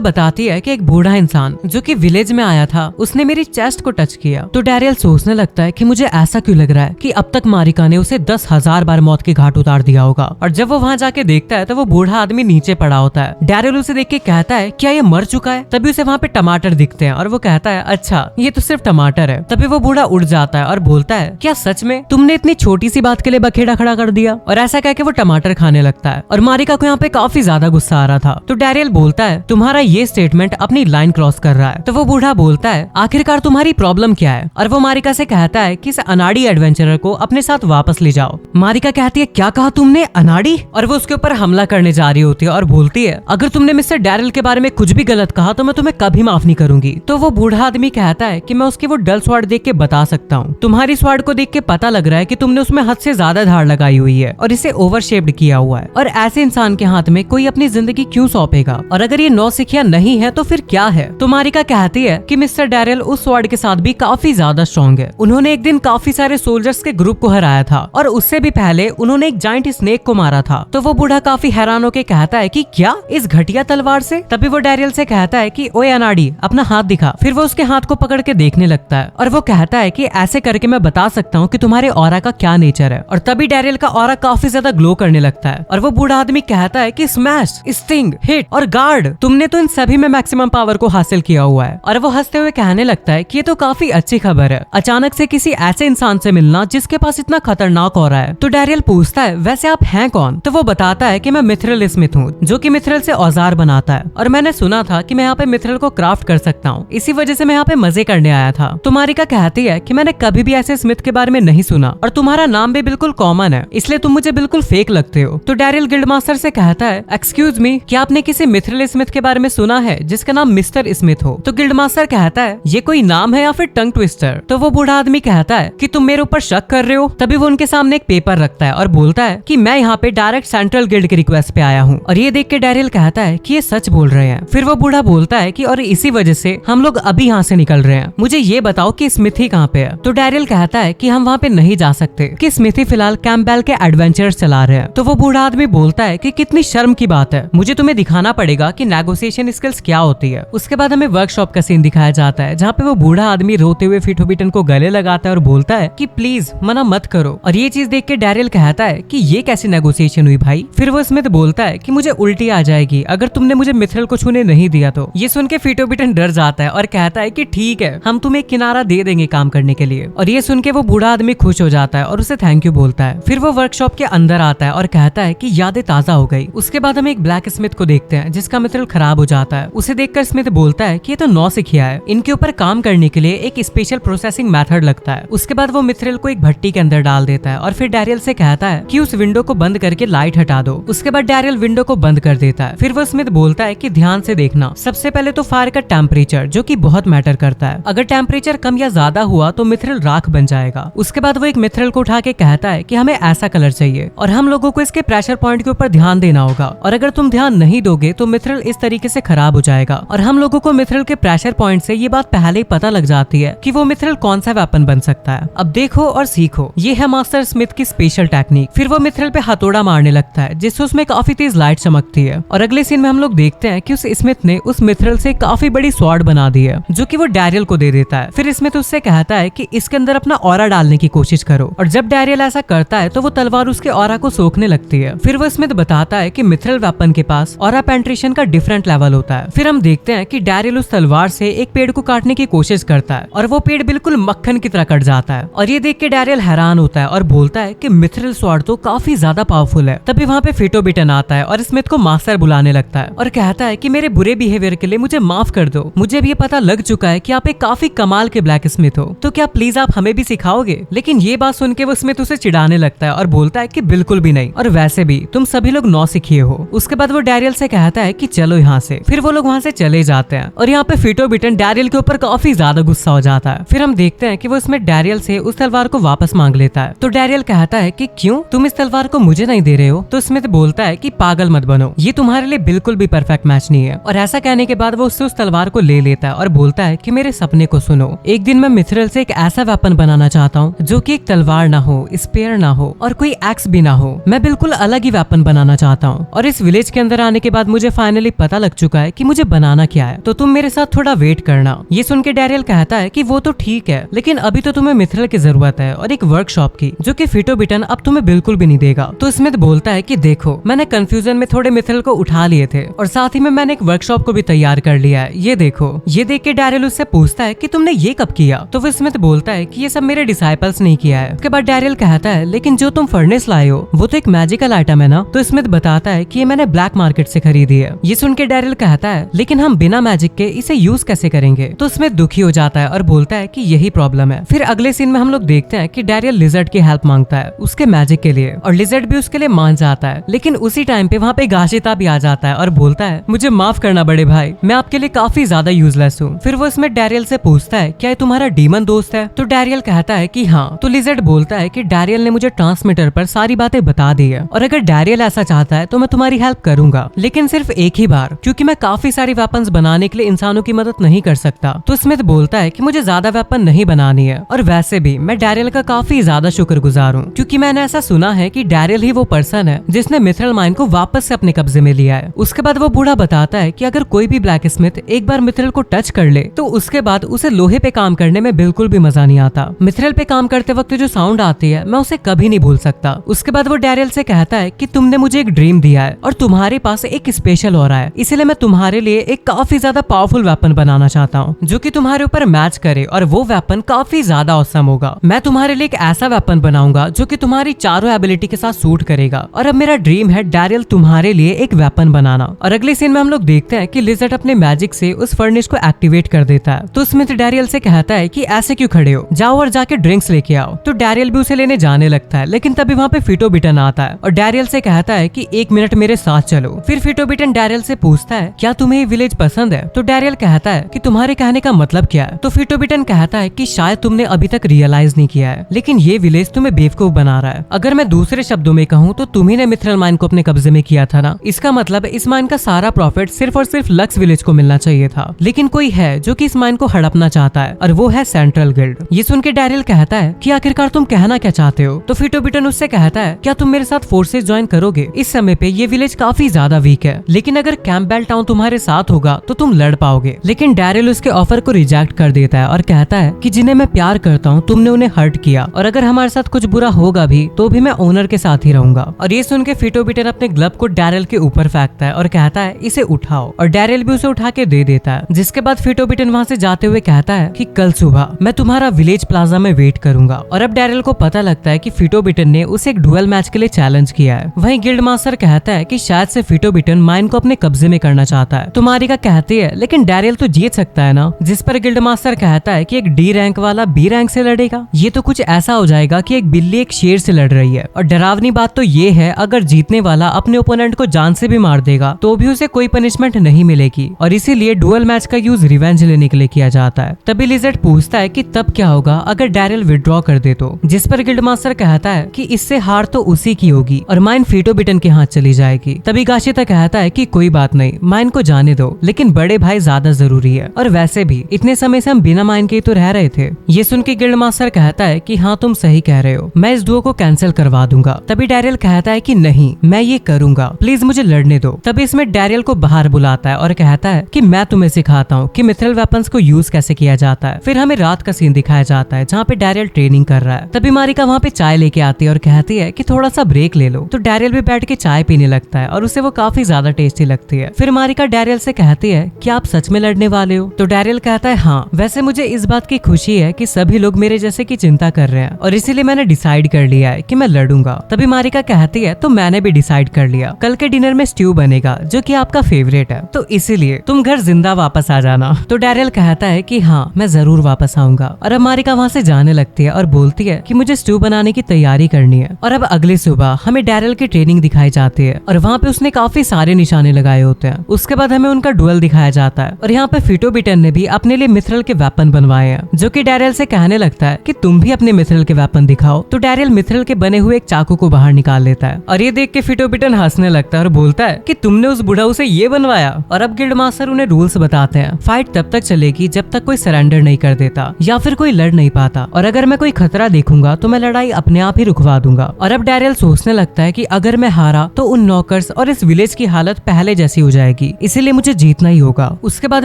बताती है कि एक बूढ़ा इंसान जो कि विलेज में आया था उसने मेरी चेस्ट को टच किया। तो डैरियल सोचने लगता है कि मुझे ऐसा क्यों लग रहा है कि अब तक मारिका ने उसे 10,000 बार मौत की घाट उतार दिया होगा। और जब वो वहाँ जाके देखता है तो वो बूढ़ा आदमी नीचे पड़ा होता है। डैरियल उसे देख के कहता है क्या ये मर चुका है। तभी उसे वहाँ पे टमाटर दिखते हैं और वो कहता है अच्छा ये तो सिर्फ टमाटर है। तभी वो बूढ़ा उड़ जाता है और बोलता है क्या सच में तुमने इतनी छोटी सी बात के लिए बखेड़ा खड़ा कर दिया। और ऐसा कह के वो टमाटर खाने लगता है। और मारिका को यहाँ पे काफी ज्यादा गुस्सा आ रहा था। तो डैरियल बोलता है तुम्हारा ये स्टेटमेंट अपनी लाइन क्रॉस कर रहा है। तो वो बूढ़ा बोलता है आखिरकार तुम्हारी प्रॉब्लम क्या है। और वो मारिका से कहता है कि इस अनाड़ी एडवेंचरर को अपने साथ वापस ले जाओ। मारिका कहती है क्या कहा तुमने अनाड़ी। और वो उसके ऊपर हमला करने जा रही होती है और बोलती है अगर तुमने मिस्टर डैरियल के बारे में कुछ भी गलत कहा तो मैं तुम्हें कभी माफ नहीं करूंगी। तो वो बूढ़ा आदमी कहता है कि मैं उसकी वो डल स्वॉर्ड देख के बता सकता हूँ। तुम्हारी स्वॉर्ड को देख के पता लग रहा है कि तुमने उसमें हद से ज्यादा धार लगाई हुई है और इसे ओवर शेप्ड किया हुआ है। और ऐसे इंसान के हाथ में कोई अपनी जिंदगी क्यों सौंपेगा। और अगर ये नौसिखिया नहीं है तो फिर क्या है। तो मारिका कहती है कि मिस्टर डैरियल उस स्वॉर्ड के साथ भी काफी ज्यादा स्ट्रॉन्ग है। उन्होंने एक दिन काफी सारे सोल्जर्स के ग्रुप को हराया था और उससे भी पहले उन्होंने एक जाइंट स्नेक को मारा था। तो वो बूढ़ा काफी हैरान होकर कहता है कि क्या इस घटिया तलवार से। तभी वो डैरियल से कहता है कि ओए अनाड़ी अपना हाथ दिखा। फिर वो उसके हाथ को पकड़ के देखने लगता है और वो कहता है कि ऐसे करके मैं बता सकता हूँ कि तुम्हारे ऑरा का क्या नेचर है। और तभी डैरियल का ऑरा काफी ज्यादा ग्लो करने लगता है। और वो बूढ़ा आदमी कहता है कि स्मैश, स्टिंग, हिट और गार्ड तुमने तो इन सभी में मैक्सिमम पावर को हासिल किया हुआ है। और वो हंसते हुए कहने लगता है कि ये तो काफी अच्छी खबर है अचानक से किसी ऐसे इंसान से मिलना जिसके पास इतना खतरनाक ऑरा है। तो डैरियल पूछता है वैसे आप हैं कौन। तो वो बताता है कि मैं मिथरल स्मिथ हूँ जो कि मिथरल से औजार बनाता है और मैंने सुना था कि मैं यहाँ पे मिथरल को क्राफ्ट कर सकता हूँ, इसी वजह से मैं यहाँ पे मजे करने आया था। तो मारिका कहती है कि मैंने कभी भी ऐसे स्मिथ के बारे में नहीं सुना और तुम्हारा नाम भी बिल्कुल कॉमन है इसलिए तुम मुझे बिल्कुल फेक लगते हो। तो डैरियल गिल्ड मास्टर से कहता है एक्सक्यूज मी क्या आपने किसी मिथरल स्मिथ के बारे में सुना है जिसका नाम मिस्टर स्मिथ हो। तो गिल्ड मास्टर कहता है ये कोई नाम है या फिर टंग ट्विस्टर। तो वो बूढ़ा आदमी कहता है कि तुम मेरे ऊपर शक कर रहे हो। तभी वो उनके सामने एक पेपर रखता है और बोलता है कि मैं यहाँ पे डायरेक्ट सेंट्रल गिल्ड की रिक्वेस्ट पे आया हूँ। और ये देख के डैरियल कहता है कि ये सच बोल रहे हैं। फिर वो बूढ़ा बोलता है कि और इसी वजह से हम लोग अभी यहाँ से निकल रहे हैं, मुझे ये बताओ कि स्मिथी कहाँ पे है। तो डैरियल कहता है कि हम वहाँ पे नहीं जा सकते कि स्मिथी फिलहाल कैंपबेल के एडवेंचर्स चला रहे हैं। तो वो बूढ़ा आदमी बोलता है कि कितनी शर्म की बात है, मुझे तुम्हें दिखाना पड़ेगा कि नेगोशिएशन स्किल्स क्या होती है। उसके बाद हमें वर्कशॉप का सीन दिखाया जाता है जहाँ पे वो बूढ़ा आदमी रोते हुए फिटोबिटन को गले लगाता है और बोलता है कि प्लीज मना मत करो। और ये चीज देख के डैरियल कहता है कि ये कैसी नेगोशिएशन हुई भाई। फिर वो स्मिथ बोलता है कि मुझे उल्टी आ जाएगी अगर तुमने मुझे मिथरल को छूने नहीं दिया तो। ये सुन के फिटोबिटन डर जाता है और कहता है कि ठीक है हम तुम्हें एक किनारा दे देंगे काम करने के लिए। और ये सुन के वो बूढ़ा आदमी खुश हो जाता है और उसे थैंक यू बोलता है। फिर वो वर्कशॉप के अंदर आता है और कहता है कि यादें ताजा हो गई। उसके बाद हम एक ब्लैक स्मिथ को देखते हैं जिसका मिथरल खराब हो जाता है। उसे देखकर स्मिथ बोलता है कि ये तो नौसिखिया है, इनके ऊपर काम करने के लिए एक स्पेशल प्रोसेसिंग मेथड लगता है। उसके बाद वो मिथरल को एक भट्टी के अंदर डाल देता है और फिर डैरियल से कहता है कि उस विंडो को बंद करके लाइट हटा दो। उसके बाद डैरियल विंडो को बंद कर देता है। फिर वो स्मिथ बोलता है कि ध्यान से देखना, सबसे पहले तो फायर का टेम्परेचर जो कि बहुत मैटर करता है। अगर टेम्परेचर कम या ज्यादा हुआ तो मिथरल राख बन जाएगा। उसके बाद वो एक मिथरल को उठा के कहता है कि हमें ऐसा कलर चाहिए और हम लोगों को इसके प्रेशर पॉइंट के ऊपर ध्यान देना होगा और अगर तुम ध्यान नहीं दोगे तो मिथरल इस तरीके से खराब हो जाएगा। और हम लोगों को मिथरल के प्रेशर पॉइंट से ये बात पहले ही पता लग जाती है कि वो मिथरल कौन सा वेपन बन सकता है। अब देखो और सीखो, ये है मास्टर स्मिथ की स्पेशल टेक्निक। फिर वो मिथरल पे हथौड़ा मारने लगता है जिससे उसमें काफी तेज लाइट चमकती है। और अगले सीन में हम लोग देखते हैं कि उस स्मिथ ने उस मिथरल से काफी बड़ी स्वॉर्ड बना दी है जो कि वो डैरियल को दे देता है। फिर स्मिथ उससे कहता है कि इसके अंदर अपना ऑरा डालने की कोशिश करो। और जब डैरियल ऐसा करता है तो वो तलवार उसके ऑरा को सोखने लगती है। फिर वो स्मिथ बताता है कि मिथरल वेपन के पास ऑरा पेंट्रेशन का डिफरेंट लेवल होता है। फिर हम देखते हैं कि डैरियल उस तलवार से एक पेड़ को काटने की कोशिश करता है और वो पेड़ बिल्कुल मक्खन की तरह कट जाता है। और ये देख के डैरियल हैरान होता है और बोलता है कि मिथरल स्वॉर्ड तो काफी ज्यादा पावरफुल है। तभी वहाँ पे फिटोबिटन आता है और स्मिथ को मास्टर बुलाने लगता है और कहता है कि मेरे बुरे बिहेवियर के लिए मुझे माफ कर दो। मुझे भी ये पता लग चुका है कि आप एक काफी कमाल के ब्लैक स्मिथ हो, तो क्या प्लीज आप हमें भी सिखाओगे। लेकिन ये बात सुन के वो स्मिथ उसे चिढ़ाने लगता है और बोलता है कि बिल्कुल भी नहीं, और वैसे भी तुम सभी लोग नौसिखिए हो। उसके बाद वो डैरियल से कहता है कि चलो यहाँ से। फिर वो लोग वहाँ से चले जाते हैं और यहाँ पे फिटोबिटन डैरियल के ऊपर काफी ज्यादा गुस्सा हो जाता है। फिर हम देखते हैं कि वो इसमें डैरियल से उस तलवार को वापस मांग लेता है। तो डैरियल कहता है कि क्यों तुम इस तलवार को मुझे नहीं दे रहे हो। तो स्मिथ बोलता है कि पागल मत बनो, ये तुम्हारे लिए बिल्कुल भी परफेक्ट मैच नहीं है। और ऐसा कहने के बाद वो उससे उस तलवार को ले लेता है और बोलता है कि मेरे सपने को सुनो, एक दिन मैं मिथरल से एक ऐसा वेपन बनाना चाहता हूँ जो कि एक तलवार ना हो, स्पेयर ना हो और कोई एक्स भी ना हो। मैं बिल्कुल अलग ही वेपन बनाना चाहता हूँ। और इस विलेज के अंदर आने के बाद मुझे फाइनली पता लग चुका है कि मुझे बनाना क्या है, तो तुम मेरे साथ थोड़ा वेट करना। ये सुन के डैरियल कहता है कि वो तो ठीक है, लेकिन अभी तो तुम्हें मिथरल की जरूरत है और एक वर्कशॉप की, जो कि फिटोबिटन अब तुम्हें बिल्कुल भी नहीं देगा। तो स्मिथ बोलता है कि देखो, मैंने कंफ्यूजन में थोड़े मिथरल को उठा लिए थे और साथ ही में मैंने एक वर्कशॉप को भी तैयार कर लिया है, ये देखो। ये देख के डैरियल उससे पूछता है कि तुमने ये कब किया? तो वो स्मिथ बोलता है कि ये सब मेरे डिसाइपल्स ने किया है। उसके बाद डैरियल कहता है लेकिन जो तुम फर्नेस लाए हो वो तो एक मैजिकल आइटम है ना? तो स्मिथ बताता है कि ये मैंने ब्लैक मार्केट से खरीदी है। ये सुन के डैरियल कहता है लेकिन हम बिना मैजिक के इसे यूज कैसे करेंगे? तो स्मिथ दुखी हो जाता है और बोलता है कि यही प्रॉब्लम है। फिर अगले सीन में हम लोग देखते हैं कि डैरियल लिजर्ड की हेल्प मांगता है उसके मैजिक के लिए, और लिजर्ड भी उसके लिए मान जाता है। लेकिन उसी टाइम पे वहाँ पे गाशिता भी आ जाता है और बोलता है मुझे माफ करना बड़े भाई, मैं आपके लिए काफी ज्यादा यूजलेस हूँ। फिर वो इसमें डैरियल से पूछता है क्या ये तुम्हारा डीमन दोस्त है? तो डैरियल कहता है कि हाँ। तो लिजर्ड बोलता है कि डैरियल ने मुझे ट्रांसमीटर पर सारी बातें बता दी है, और अगर डैरियल ऐसा चाहता है तो मैं तुम्हारी हेल्प करूंगा, लेकिन सिर्फ एक ही बार, क्योंकि मैं काफी सारी वेपन्स बनाने के लिए इंसानों की मदद नहीं कर सकता। तो स्मिथ बोलता है कि मुझे ज्यादा वेपन नहीं बनानी है, और वैसे भी मैं डैरियल का काफी ज्यादा शुक्रगुजार हूँ, क्योंकि मैंने ऐसा सुना है कि डैरियल ही वो पर्सन है जिसने मिथरल माइन को वापस से अपने कब्जे में लिया है। उसके बाद वो बूढ़ा बताता है कि अगर कोई भी ब्लैक स्मिथ एक बार मिथरल को टच कर ले तो उसके बाद उसे लोहे पे काम करने में बिल्कुल भी मजा नहीं आता। मिथरल पे काम करते वक्त जो साउंड आती है मैं उसे कभी नहीं भूल सकता। उसके बाद वो डैरियल से कहता है कि तुमने मुझे एक ड्रीम दिया है और तुम्हारे पास एक स्पेशल ऑरा है, इसलिए मैं तुम्हारे लिए एक काफी ज्यादा पावरफुल वेपन बनाना चाहता हूँ जो कि तुम्हारे ऊपर मैच करे, और वो वेपन काफी ज्यादा ऑसम होगा। मैं तुम्हारे लिए एक ऐसा वेपन बनाऊंगा जो कि तुम्हारी चारों एबिलिटी के साथ सूट करेगा। और अब मेरा ड्रीम है डैरियल तुम्हारे लिए एक वेपन बनाना। और अगले सीन में हम लोग देखते हैं कि लिजर्ड अपने मैजिक से उस फर्नेस को एक्टिवेट कर देता है। तो स्मिथ डैरियल से कहता है कि ऐसे क्यों खड़े हो, जाओ और जाके ड्रिंक्स लेके आओ। तो डैरियल भी उसे लेने जाने लगता है, लेकिन तभी वहाँ पे फिटोबिटन आता है और डैरियल से कहता है कि 1 मिनट मेरे साथ चलो। फिर फिटोबिटन डैरियल से पूछता है क्या तुम्हें ये विलेज पसंद है? तो डैरियल कहता है कि तुम्हारे कहने का मतलब क्या है? तो फिटोबिटन कहता है कि शायद तुमने अभी तक रियलाइज नहीं किया है, लेकिन ये विलेज तुम्हें बेवकूफ बना रहा है। अगर मैं दूसरे शब्दों में कहूँ तो तुम्ही ने मिथरल माइन को अपने कब्जे में किया था ना, इसका मतलब इस माइन का सारा प्रॉफिट सिर्फ और सिर्फ लक्स विलेज को मिलना चाहिए था। लेकिन कोई है जो कि इस माइन को हड़पना चाहता है, और वो है सेंट्रल गिल्ड। ये सुन के डैरियल कहता है कि आखिरकार तुम कहना क्या चाहते हो? तो फिटोबिटन उससे कहता है क्या तुम मेरे साथ फोर्सेस ज्वाइन करोगे? इस समय पे ये विलेज काफी ज्यादा वीक है, लेकिन अगर कैंपबेल टाउन तुम्हारे साथ होगा तो तुम लड़ पाओगे। लेकिन डैरियल उसके ऑफर को रिजेक्ट कर देता है और कहता है कि जिन्हें मैं प्यार करता हूँ तुमने उन्हें हर्ट किया, और अगर हमारे साथ कुछ बुरा होगा भी तो भी मैं ओनर के साथ ही रहूंगा। और ये सुन के फिटोबिटन अपने ग्लव को डैरियल के ऊपर फेंकता है और कहता है इसे उठाओ, और डैरियल भी उसे उठा के दे देता है। जिसके बाद फिटोबिटन वहाँ से जाते हुए कहता है कि कल सुबह मैं तुम्हारा विलेज प्लाजा में वेट करूंगा। और अब डैरियल को पता लगता है कि फिटोबिटन ने उसे एक डुएल मैच के लिए चैलेंज किया है। वहीं गिल्ड मास्टर कहता है कि शायद से फिटोबिटन माइन को अपने कब्जे में करना चाहता है। तो मारिका कहती है लेकिन डैरियल तो जीत सकता है ना, जिस पर गिल्ड मास्टर कहता है कि एक डी रैंक वाला बी रैंक से लड़ेगा, ये तो कुछ ऐसा हो जाएगा कि एक बिल्ली एक शेर से लड़ रही है। और डरावनी बात तो ये है अगर जीतने वाला अपने ओपोनेंट को जान से भी मार देगा तो भी उसे कोई पनिशमेंट नहीं मिलेगी, और इसीलिए डुअल मैच का यूज रिवेंज लेने के लिए किया जाता है। तभी लिजर्ड पूछता है कि तब क्या होगा अगर डैरियल विड्रॉ कर दे तो, जिस पर गिल्ड मास्टर कहता है कि इससे हार तो उसी की होगी और माइन फिटोबिटन के हाथ चली जाएगी। तभी गाशिता कहता है कि कोई बात नहीं, माइन को जाने दो, लेकिन बड़े भाई ज्यादा जरूरी है, और वैसे भी इतने समय से हम बिना माइन के तो रह रहे थे। ये सुन के गिल्ड मास्टर कहता है कि हाँ तुम सही कह रहे हो, मैं इस डुओ को कैंसिल करवा दूंगा। तभी डैरियल कहता है कि नहीं, मैं ये करूंगा, प्लीज मुझे लड़ने दो। तभी इसमें डैरियल को बाहर बुलाता है और कहता है कि मैं तुम्हें सिखाता हूँ कि मिथरल वेपन्स को यूज कैसे किया जाता है। फिर हमें रात का सीन दिखाया जाता है जहाँ पे डैरियल ट्रेनिंग कर रहा है। तभी मारिका वहाँ पे चाय लेके आती है और कहती है कि थोड़ा सा ब्रेक ले लो। तो डैरियल भी बैठ के चाय पीने लगता है और उसे वो काफी ज्यादा टेस्टी लगती है। फिर मारिका डैरियल से कहती है कि आप सच में लड़ने वाले हो? तो डैरियल कहता है हाँ, वैसे मुझे इस बात की खुशी है कि सभी लोग मेरे जैसे की चिंता कर रहे हैं और इसीलिए मैंने डिसाइड कर लिया है कि मैं लड़ूंगा। तभी मारिका कहती है तो मैंने भी डिसाइड कर लिया, कल के डिनर में स्ट्यू बनेगा जो कि आपका फेवरेट है, तो इसीलिए तुम घर जिंदा वापस आ जाना। तो डैरियल कहता है कि हाँ मैं जरूर वापस आऊंगा। और अब मारिका वहाँ से जाने लगती है और बोलती है कि मुझे स्ट्यू बनाने की तैयारी करनी है। और अब अगली सुबह हमें डैरियल की ट्रेनिंग दिखाई जाती है और वहाँ पे उसने काफी सारे निशाने लगाए होते हैं। उसके बाद हमें उनका डुएल दिखाया जाता है और यहाँ पे फिटोबिटन ने भी अपने लिए मिथरल के वेपन बनवाए हैं, जो कि डैरियल से कहने लगता है कि तुम भी अपने मिथरल के वेपन दिखाओ। तो डैरियल मिथरल के बने हुए एक चाकू को बाहर निकाल लेता है और ये देख के फिटोबिटन हंसने लगता है और बोलता है कि तुमने उस बुढ़ाऊ से ये बनवाया। और अब गिल्ड मास्टर उन्हें रूल्स बताते हैं, फाइट तब तक चलेगी जब तक कोई सरेंडर नहीं कर देता या फिर कोई लड़ नहीं पाता, और अगर मैं कोई खतरा देखूंगा तो मैं लड़ाई अपने आप ही रुकवा दूंगा। और अब डैरियल सोचने लगता लगता है कि अगर मैं हारा तो उन नौकर्स और इस विलेज की हालत पहले जैसी हो जाएगी, इसीलिए मुझे जीतना ही होगा। उसके बाद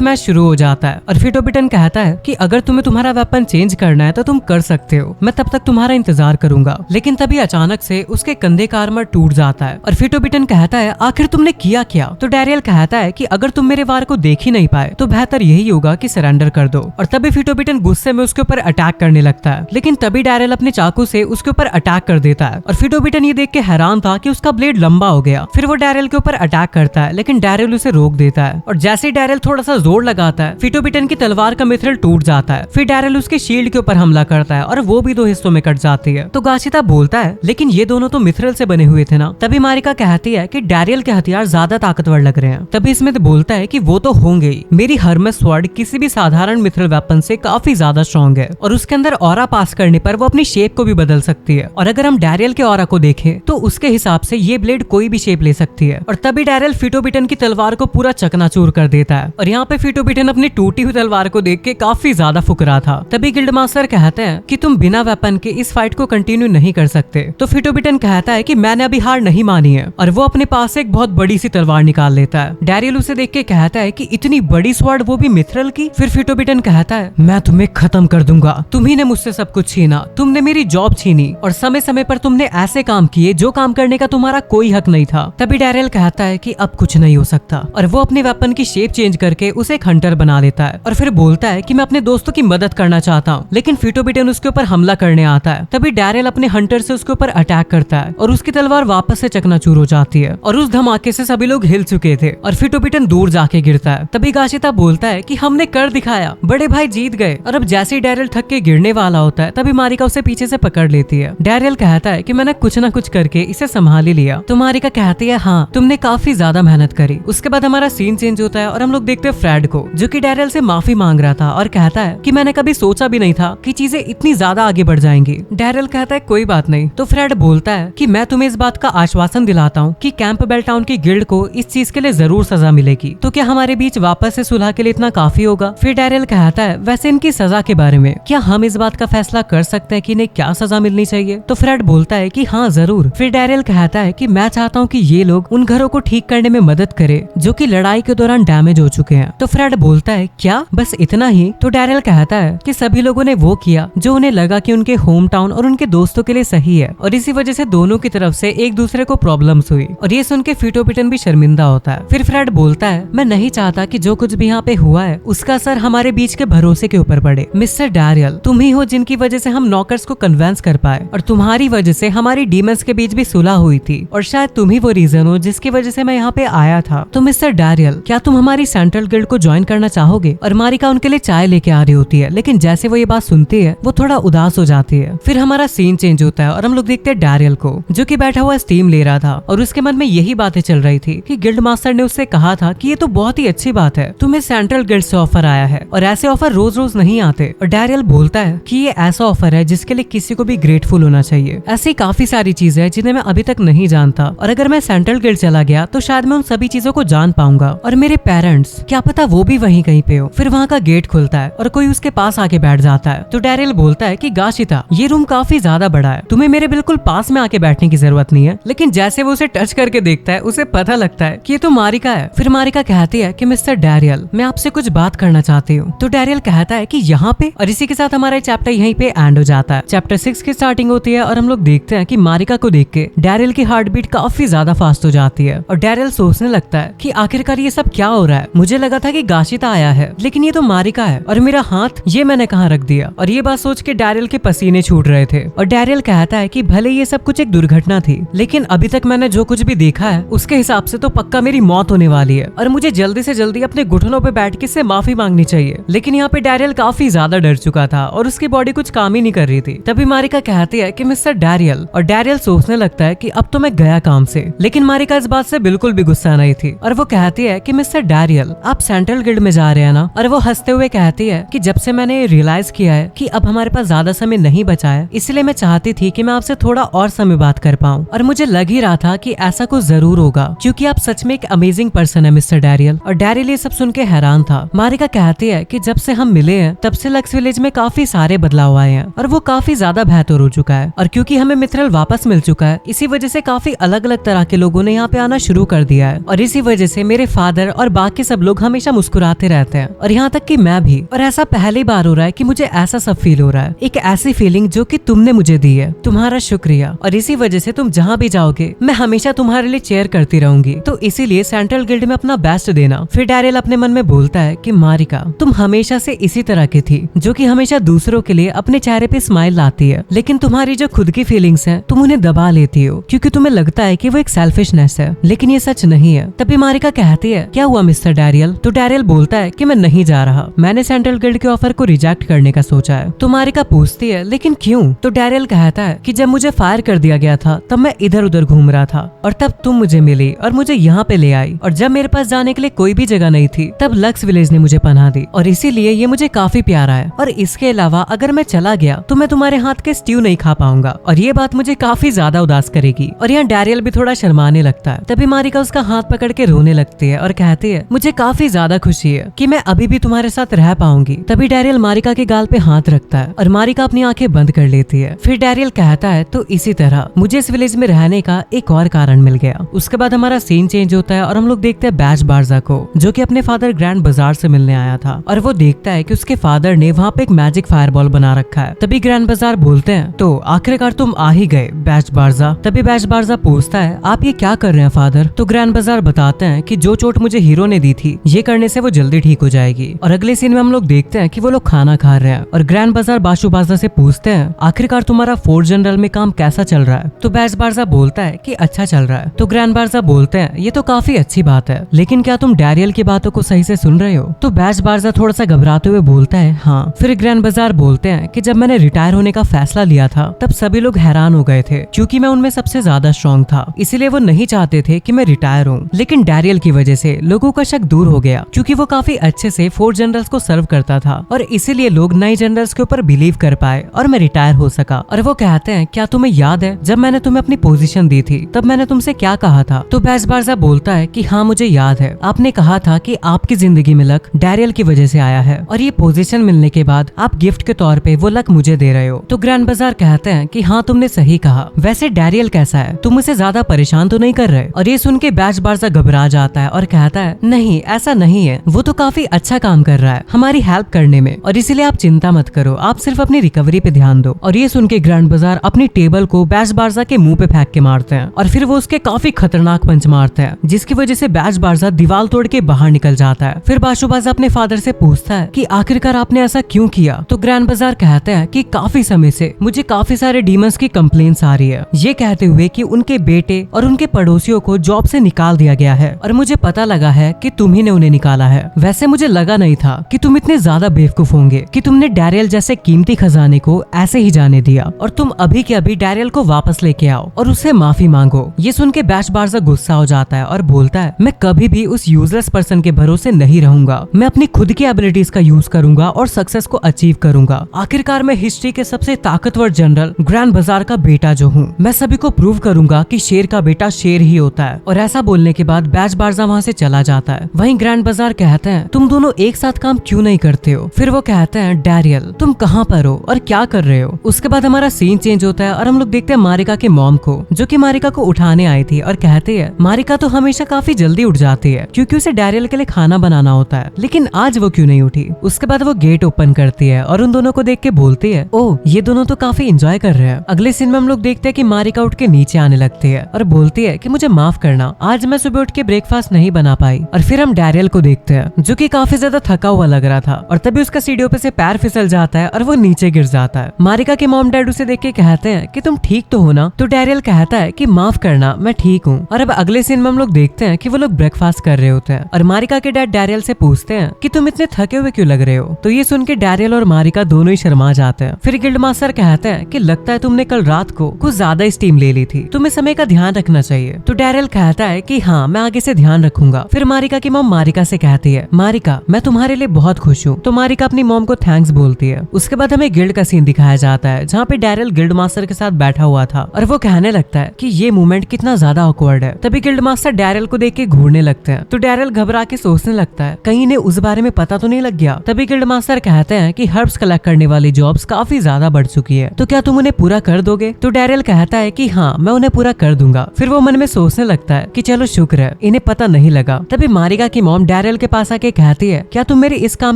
मैच शुरू हो जाता है और फिटोबिटन कहता है कि अगर तुम्हें तुम्हारा वेपन चेंज करना है तो तुम कर सकते हो, मैं तब तक तुम्हारा इंतजार करूंगा। लेकिन तभी अचानक से उसके कंधे का आर्मर टूट जाता है और फिटोबिटन कहता है आखिर तुमने किया क्या? तो डैरियल कहता है कि अगर तुम मेरे वार को देख ही नहीं पाए तो बेहतर यही होगा कि सरेंडर कर दो। और तभी फिटोबिटन गुस्से में उसके ऊपर अटैक करने लगता है, लेकिन तभी डैरियल अपने चाकू से उसके ऊपर अटैक कर देता है और फिटोबिटन ये देख के हैरान था कि उसका ब्लेड लंबा हो गया। फिर वो डैरियल के ऊपर अटैक करता है, लेकिन डैरियल उसे रोक देता है और जैसे ही डैरियल थोड़ा सा जोर लगाता है फिटोबिटन की तलवार का मिथ्रल टूट जाता है। फिर डैरियल उसके शील्ड के ऊपर हमला करता है और वो भी 2 हिस्सों में कट जाती है। तो गाशिता बोलता है लेकिन ये दोनों तो मिथ्रल से बने हुए थे ना। तभी मारिका कहती है कि डैरियल के हथियार ज्यादा ताकतवर लग रहे हैं। तभी स्मिथ बोलता है कि वो तो होंगे ही, मेरी हर्मेस स्वॉर्ड किसी भी साधारण मिथ्रल वेपन से काफी ज्यादा स्ट्रॉन्ग है और उसके अंदर ऑरा पास करने पर वो अपनी शेप को भी बदल सकती है। और अगर हम डैरियल के ऑरा को देखें तो उसके हिसाब से ये ब्लेड कोई भी शेप ले सकती है। और तभी डैरियल फिटोबिटन की तलवार को पूरा चकनाचूर कर देता है और यहाँ पे फिटोबिटन अपनी टूटी हुई तलवार को देख के काफी ज्यादा फुकरा था। तभी गिल्ड मास्टर कहते हैं कि तुम बिना वेपन के इस फाइट को कंटिन्यू नहीं कर सकते। तो फिटोबिटन कहता है कि मैंने अभी हार नहीं मानी है और वो अपने पास से एक बहुत बड़ी सी तलवार निकाल लेता है। डैरियल उसे देख के कहता है कि इतनी बड़ी स्वॉर्ड, वो भी मिथ्रल की। फिर फिटोबिटन कहता है मैं तुम्हें खत्म कर दूंगा, तुम्ही ने मुझसे सब कुछ छीना, तुमने मेरी जॉब छीनी और समय समय पर तुमने ऐसे काम किए जो काम करने का तुम्हारा कोई हक नहीं था। तभी डैरियल कहता है कि अब कुछ नहीं हो सकता और वो अपने वेपन की शेप चेंज करके उसे एक हंटर बना लेता है और फिर बोलता है कि मैं अपने दोस्तों की मदद करना चाहता हूँ। लेकिन फिटोबिटन उसके ऊपर हमला करने आता है। तभी डैरियल अपने हंटर से उसके ऊपर अटैक करता है और उसकी तलवार वापस से चकनाचूर हो जाती है और उस धमाके से सभी लोग हिल चुके थे और फिटोबिटन दूर जाके गिरता है। तभी गाशिता बोलता है कि हमने कर दिखाया, बड़े भाई जीत गए। और अब जैसे ही डैरियल थक के गिरने वाला होता है तभी मारिका उसे पीछे से पकड़ लेती है। डैरियल कहता है कि मैंने कुछ ना कुछ करके इसे संभाल ही लिया। तो मारिका कहती है हाँ तुमने काफी ज्यादा मेहनत करी। उसके बाद हमारा सीन चेंज होता है और हम लोग देखते हैं फ्रेड को, जो कि डैरियल से माफी मांग रहा था और कहता है कि मैंने कभी सोचा भी नहीं था कि चीजें इतनी ज्यादा आगे बढ़ जाएंगी। डैरियल कहता है कोई बात नहीं। तो फ्रेड बोलता है कि मैं तुम्हें इस बात का आश्वासन दिलाता हूँ कि कैंपबेल टाउन की गिल्ड को इस चीज के लिए जरूर सजा मिलेगी। तो क्या हमारे बीच वापस से सुलह के लिए इतना काफी होगा? फिर डैरियल कहता है वैसे इनकी सजा के बारे में क्या हम इस बात का फैसला कर सकते हैं कि इन्हें क्या सजा मिलनी चाहिए? तो फ्रेड बोलता है कि हाँ जरूर। फिर डैरियल कहता है कि मैं चाहता हूँ कि ये लोग उन घरों को ठीक करने में मदद करे जो कि लड़ाई के दौरान डैमेज हो चुके हैं। तो फ्रेड बोलता है क्या बस इतना ही? तो डैरियल कहता है कि सभी लोगों ने वो किया जो उन्हें लगा कि उनके होम टाउन और उनके दोस्तों के लिए सही है और इसी वजह से दोनों की तरफ से एक दूसरे को प्रॉब्लम्स हुई। और ये सुन के फिटोबिटन भी शर्मिंदा होता है। फिर फ्रेड बोलता है मैं नहीं चाहता कि जो कुछ भी यहाँ पे हुआ है उसका असर हमारे बीच के भरोसे के ऊपर पड़े। मिस्टर डैरियल तुम ही हो जिनकी वजह से हम नॉकर्स को कन्वेंस कर पाए और तुम्हारी वजह से हमारी डीमंस के बीच भी सुलह हुई थी और शायद तुम ही वो रीजन हो जिसकी वजह से मैं यहाँ पे आया था। तो मिस्टर डैरियल क्या तुम हमारी सेंट्रल गिल्ड को ज्वाइन करना चाहोगे? और मारिका उनके लिए चाय लेके आ रही होती है, लेकिन जैसे वो ये बात सुनती है वो थोड़ा उदास हो जाती है। फिर हमारा सीन चेंज होता है और हम लोग देखते हैं डैरियल को, जो कि बैठा हुआ स्टीम ले रहा था और उसके मन में यही बातें चल रही थी कि गिल्ड मास्टर ने उससे कहा था कि ये तो बहुत ही अच्छी बात है, तुम्हें सेंट्रल गिल्ड से ऑफर आया है और ऐसे ऑफर रोज रोज नहीं आते। और डैरियल बोलता है कि ये ऐसा ऑफर है जिसके लिए किसी को भी ग्रेटफुल होना चाहिए। ऐसी काफी सारी चीजें हैं जिन्हें मैं अभी तक नहीं जानता और अगर मैं सेंट्रल गिल्ड चला गया तो शायद मैं उन सभी चीजों को जान पाऊंगा और मेरे पेरेंट्स क्या पता वो भी वहीं कहीं पे हो। फिर वहाँ का गेट खुलता है और कोई उसके पास आके बैठ जाता है। तो डैरियल बोलता है कि गाशिता ये रूम काफी ज्यादा बड़ा है, तुम्हें मेरे बिल्कुल पास में आके बैठने की जरूरत नहीं है। लेकिन जैसे वो उसे टच करके देखता है उसे पता लगता है कि ये तो मारिका है। फिर मारिका कहती है कि मिस्टर डैरियल मैं आपसे कुछ बात करना चाहती हूँ। तो डैरियल कहता है कि यहाँ पे, और इसी के साथ हमारा चैप्टर यहीं पे एंड हो जाता है। चैप्टर 6 की स्टार्टिंग होती है और हम लोग देखते हैं कि मारिका को देख के डैरियल की हार्ट बीट काफी ज्यादा फास्ट हो जाती है और डैरियल सोचने लगता है कि आखिरकार ये सब क्या हो रहा है। मुझे लगा था कि गाशिता आया है लेकिन ये तो मारिका है और मेरा हाथ ये मैंने कहाँ रख दिया। और ये बात सोच के डैरियल के पसीने छूट रहे थे और डैरियल कहता है कि भले ये सब कुछ एक दुर्घटना थी लेकिन अभी तक मैंने जो कुछ भी देखा है उसके हिसाब से तो पक्का मेरी मौत होने वाली है और मुझे जल्दी से जल्दी अपने घुटनों पे बैठ के इससे माफी मांगनी चाहिए। लेकिन यहाँ पे डैरियल काफी ज्यादा डर चुका था और उसकी बॉडी कुछ काम ही नहीं कर रही थी। तभी मारिका कहती है कि मिस्टर डैरियल, और डैरियल सोचने लगता है कि अब तो मैं गया काम से। लेकिन मारिका इस बात से बिल्कुल भी गुस्सा नहीं थी और वो कहती है कि मिस्टर डैरियल आप सेंट्रल गिल्ड में जा रहे हैं ना? और वो हंसते हुए कहती है कि जब से मैंने रियलाइज किया है कि अब हमारे पास ज्यादा समय नहीं बचा है इसलिए मैं चाहती थी कि मैं आपसे थोड़ा और समय बात कर पाऊँ और मुझे लग ही रहा था कि ऐसा कुछ जरूर होगा क्योंकि आप सच में एक अमेजिंग पर्सन है मिस्टर डैरियल। और डैरियल ये सब सुन के हैरान था। मारिका कहती है कि जब से हम मिले हैं तब से लक्स विलेज में काफी सारे बदलाव आए हैं और वो काफी ज्यादा बेहतर हो चुका है और क्योंकि हमें मिथ्रल वापस मिल चुका है इसी वजह से काफी अलग अलग तरह के लोगों ने यहाँ पे आना शुरू कर दिया है और इसी वजह से मेरे फादर और बाकी सब लोग हमेशा मुस्कुराते रहते हैं और यहाँ तक कि मैं भी। और ऐसा पहली बार हो रहा है कि मुझे ऐसा सब फील हो रहा है, एक ऐसी फीलिंग जो कि तुमने मुझे दी है। तुम्हारा शुक्रिया और इसी वजह से तुम जहाँ भी जाओगे मैं हमेशा तुम्हारे लिए चेयर करती रहूंगी, तो इसीलिए सेंट्रल गिल्ड में अपना बेस्ट देना। फिर डैरियल अपने मन में बोलता है कि मारिका तुम हमेशा से इसी तरह की थी जो कि हमेशा दूसरों के लिए अपने चेहरे पे स्माइल लाती है, लेकिन तुम्हारी जो खुद की फीलिंग्स हैं तुम उन्हें दबा लेती हो क्योंकि तुम्हें लगता है कि वो एक सेल्फिशनेस है, लेकिन ये सच नहीं है। तभी मारिका कहती है क्या हुआ मिस्टर डैरियल? तो डैरियल बोलता है कि मैं नहीं जा रहा, मैंने सेंट्रल गिल्ड के ऑफर को रिजेक्ट करने का सोचा है। तो मारिका पूछती है लेकिन क्यों? तो डैरियल कहता है कि जब मुझे फायर कर दिया गया था तब मैं इधर उधर घूम रहा था और तब तुम मुझे मिली और मुझे यहाँ पे ले आई, और जब मेरे पास जाने के लिए कोई भी जगह नहीं थी तब लक्स विलेज ने मुझे पनाह दी और इसीलिए ये मुझे काफी प्यारा है। और इसके अलावा अगर मैं चला गया तो मैं तुम्हारे हाथ के स्ट्यू नहीं खा पाऊंगा और ये बात मुझे काफी ज्यादा उदास करेगी। और यहाँ डैरियल भी थोड़ा शर्माने लगता है। तभी मारिका उसका हाथ पकड़ के रोने लगती है और कहती है मुझे काफी ज्यादा खुशी है कि मैं अभी भी तुम्हारे साथ रह पाऊंगी। तभी डैरियल मारिका के गाल पे हाथ रखता है और मारिका अपनी आंखें बंद कर लेती है। फिर डैरियल कहता है तो इसी तरह मुझे इस विलेज में रहने का एक और कारण मिल गया। उसके बाद हमारा सीन चेंज होता है और हम लोग देखते हैं बैज बारजा को जो कि अपने फादर ग्रैंड बाजार से मिलने आया था और वो देखता है कि उसके फादर ने वहाँ पे एक मैजिक फायरबॉल बना रखा है। तभी ग्रैंड बाजार बोलते हैं तो आखिरकार तुम आ ही गए बैज बारजा। तभी बैज बारजा पूछता है आप ये क्या कर रहे हैं फादर? तो ग्रैंड बाजार बताते हैं कि जो चोट मुझे हीरो ने दी थी ये करने से वो जल्दी ठीक हो जाएगी। और अगले सीन में हम लोग देखते हैं कि वो लोग खाना खा रहे हैं और ग्रैंड बाजार बाशु बारजा से पूछते हैं आखिरकार तुम्हारा फोर्थ जनरल में काम कैसा चल रहा है? तो बैज बारजा बोलता है कि अच्छा चल रहा है। तो ग्रैंड बारजा बोलते हैं ये तो काफी अच्छी बात है, लेकिन क्या तुम डैरियल की बातों को सही से सुन रहे हो? तो बैज बारजा थोड़ा सा घबराते हुए बोलता है हाँ। फिर ग्रैंड बाजार बोलते हैं कि जब मैंने रिटायर होने का फैसला लिया था तब सभी लोग हैरान हो गए थे क्योंकि मैं उनमें सबसे ज्यादा स्ट्रॉन्ग था, इसीलिए वो नहीं चाहते थे कि मैं रिटायर हूँ। लेकिन डैरियल की वजह से लोगों का शक दूर हो गया क्योंकि वो काफी अच्छे से फोर्थ जनरल्स को सर्व करता था और इसीलिए लोग नए जनरल्स के ऊपर बिलीव कर पाए और मैं रिटायर हो सका। और वो कहते हैं क्या तुम्हें याद है जब मैंने तुम्हें अपनी पोजीशन दी थी तब मैंने तुमसे क्या कहा था? तो बैज बारजा बोलता है कि हाँ मुझे याद है, आपने कहा था कि आपकी जिंदगी में लक डैरियल की वजह से आया है और ये पोजीशन मिलने के बाद आप गिफ्ट के तौर पे वो लक मुझे दे रहे हो। तो ग्रैंड बाजार कहते हैं कि हाँ तुमने सही कहा, वैसे डैरियल कैसा है? तुम उसे ज्यादा परेशान तो नहीं कर रहे? और ये सुन के बैज बारजा घबरा जाता है और कहता है नहीं ऐसा नहीं है, वो तो काफी अच्छा काम कर रहा है हमारी हेल्प करने में और इसीलिए आप चिंता मत करो, आप सिर्फ अपनी रिकवरी पे ध्यान दो। और ये सुन के ग्रैंड बाजार अपनी टेबल को बैज बारजा के मुंह पे फेंक के मारते हैं और फिर वो उसके काफी खतरनाक पंच मारते हैं जिसकी वजह से बैज बारजा दीवार तोड़ के बाहर निकल जाता है। फिर बाशु बारजा अपने फादर से पूछता है कि आखिरकार आपने ऐसा क्यों किया? तो ग्रैंड बाजार कहते हैं कि काफी समय से मुझे काफी सारे डीमंस की कंप्लेंट्स आ रही है, ये कहते हुए कि उनके बेटे और उनके पड़ोसियों को जॉब से निकाल दिया गया है और मुझे पता लगा है कि तुम ही ने उन्हें निकाला है। वैसे मुझे लगा नहीं था कि तुम इतने ज्यादा बेवकूफ होंगे कि तुमने डैरियल जैसे कीमती खजाने को ऐसे ही जाने दिया और तुम अभी के अभी डैरियल को वापस लेके आओ और उससे माफी मांगो। ये सुन के बैज बारजा गुस्सा हो जाता है और बोलता है मैं कभी भी उस यूजलेस पर्सन के भरोसे नहीं रहूंगा, मैं अपनी खुद की एबिलिटीज का यूज करूंगा और सक्सेस को अचीव करूंगा। आखिरकार मैं हिस्ट्री के सबसे ताकतवर जनरल ग्रैंड बाजार का बेटा जो हूँ, मैं सभी को प्रूव करूंगा कि शेर का बेटा शेर ही होता है। और ऐसा बोलने के बाद बैज बारजा वहाँ से चला जाता है। वहीं ग्रैंड बाजार कहते हैं तुम दोनों एक साथ काम क्यों नहीं करते हो? फिर वो कहते हैं डैरियल तुम कहाँ पर हो और क्या कर रहे हो? उसके बाद हमारा सीन चेंज होता है और हम लोग देखते हैं मारिका के मॉम को जो कि मारिका को उठाने आई थी और कहती है मारिका तो हमेशा काफी जल्दी उठ जाती है क्योंकि उसे डैरियल के लिए खाना बनाना होता है, लेकिन आज वो क्यों नहीं उठी? उसके बाद वो गेट ओपन करती है और उन दोनों को देख के बोलती है ओह ये दोनों तो काफी एंजॉय कर रहे हैं। अगले सीन में हम लोग देखते हैं कि मारिका उठ के नीचे आने लगती है और बोलती है कि मुझे माफ करना, आज मैं सुबह उठ के ब्रेकफास्ट नहीं बना पाई। और फिर हम डैरियल को देखते हैं जो कि काफी ज्यादा थका हुआ लग रहा था और तभी उसका सीढ़ियों पे से पैर फिसल जाता है और वो नीचे गिर जाता है। मारिका के मॉम डैड उसे देख के कहते हैं कि तुम ठीक तो हो ना? तो डैरियल कहता है कि माफ करना मैं ठीक हूँ। और अब अगले सीन में हम लोग देखते हैं कि वो लोग ब्रेकफास्ट कर रहे होते हैं और मारिका के डैड डैरियल से पूछते हैं कि तुम इतने थके हुए क्यों लग रहे हो? तो ये सुन के डैरियल और मारिका दोनों ही शर्मा जाते हैं। फिर गिल्ड मास्टर कहते हैं कि लगता है तुमने कल रात को कुछ ज्यादा स्टीम ले ली थी, तुम्हें समय का ध्यान रखना चाहिए। तो डैरियल कहता है कि हाँ मैं आगे से ध्यान रखूंगा। फिर मारिका की मॉम मारिका से कहती है मारिका मैं तुम्हारे लिए बहुत खुश हूँ। तो मारिका अपनी मॉम को थैंक्स बोलती है। उसके बाद हमें गिल्ड का सीन दिखाया जाता है जहाँ पे डैरियल गिल्ड मास्टर के साथ बैठा हुआ था और वो कहने लगता है कि ये मूवमेंट कितना ज्यादा ऑकवर्ड है। तभी गिल्ड मास्टर डैरियल को देख के घूरने लगते हैं। तो डैरियल घबरा के सोचने लगता है कहीं इन्हें उस बारे में पता तो नहीं लग गया। तभी गिल्ड मास्टर कहते हैं कि हर्ब्स कलेक्ट करने वाली जॉब्स काफी ज्यादा बढ़ चुकी है, तो क्या तुम उन्हें पूरा कर दोगे? तो डैरियल कहता है कि हाँ मैं उन्हें पूरा कर दूंगा। फिर वो मन में सोचने लगता है कि चलो शुक्र है इन्हें पता नहीं लगा। तभी मारिका की मॉम डैरियल के पास आके कहती है क्या तुम मेरी इस काम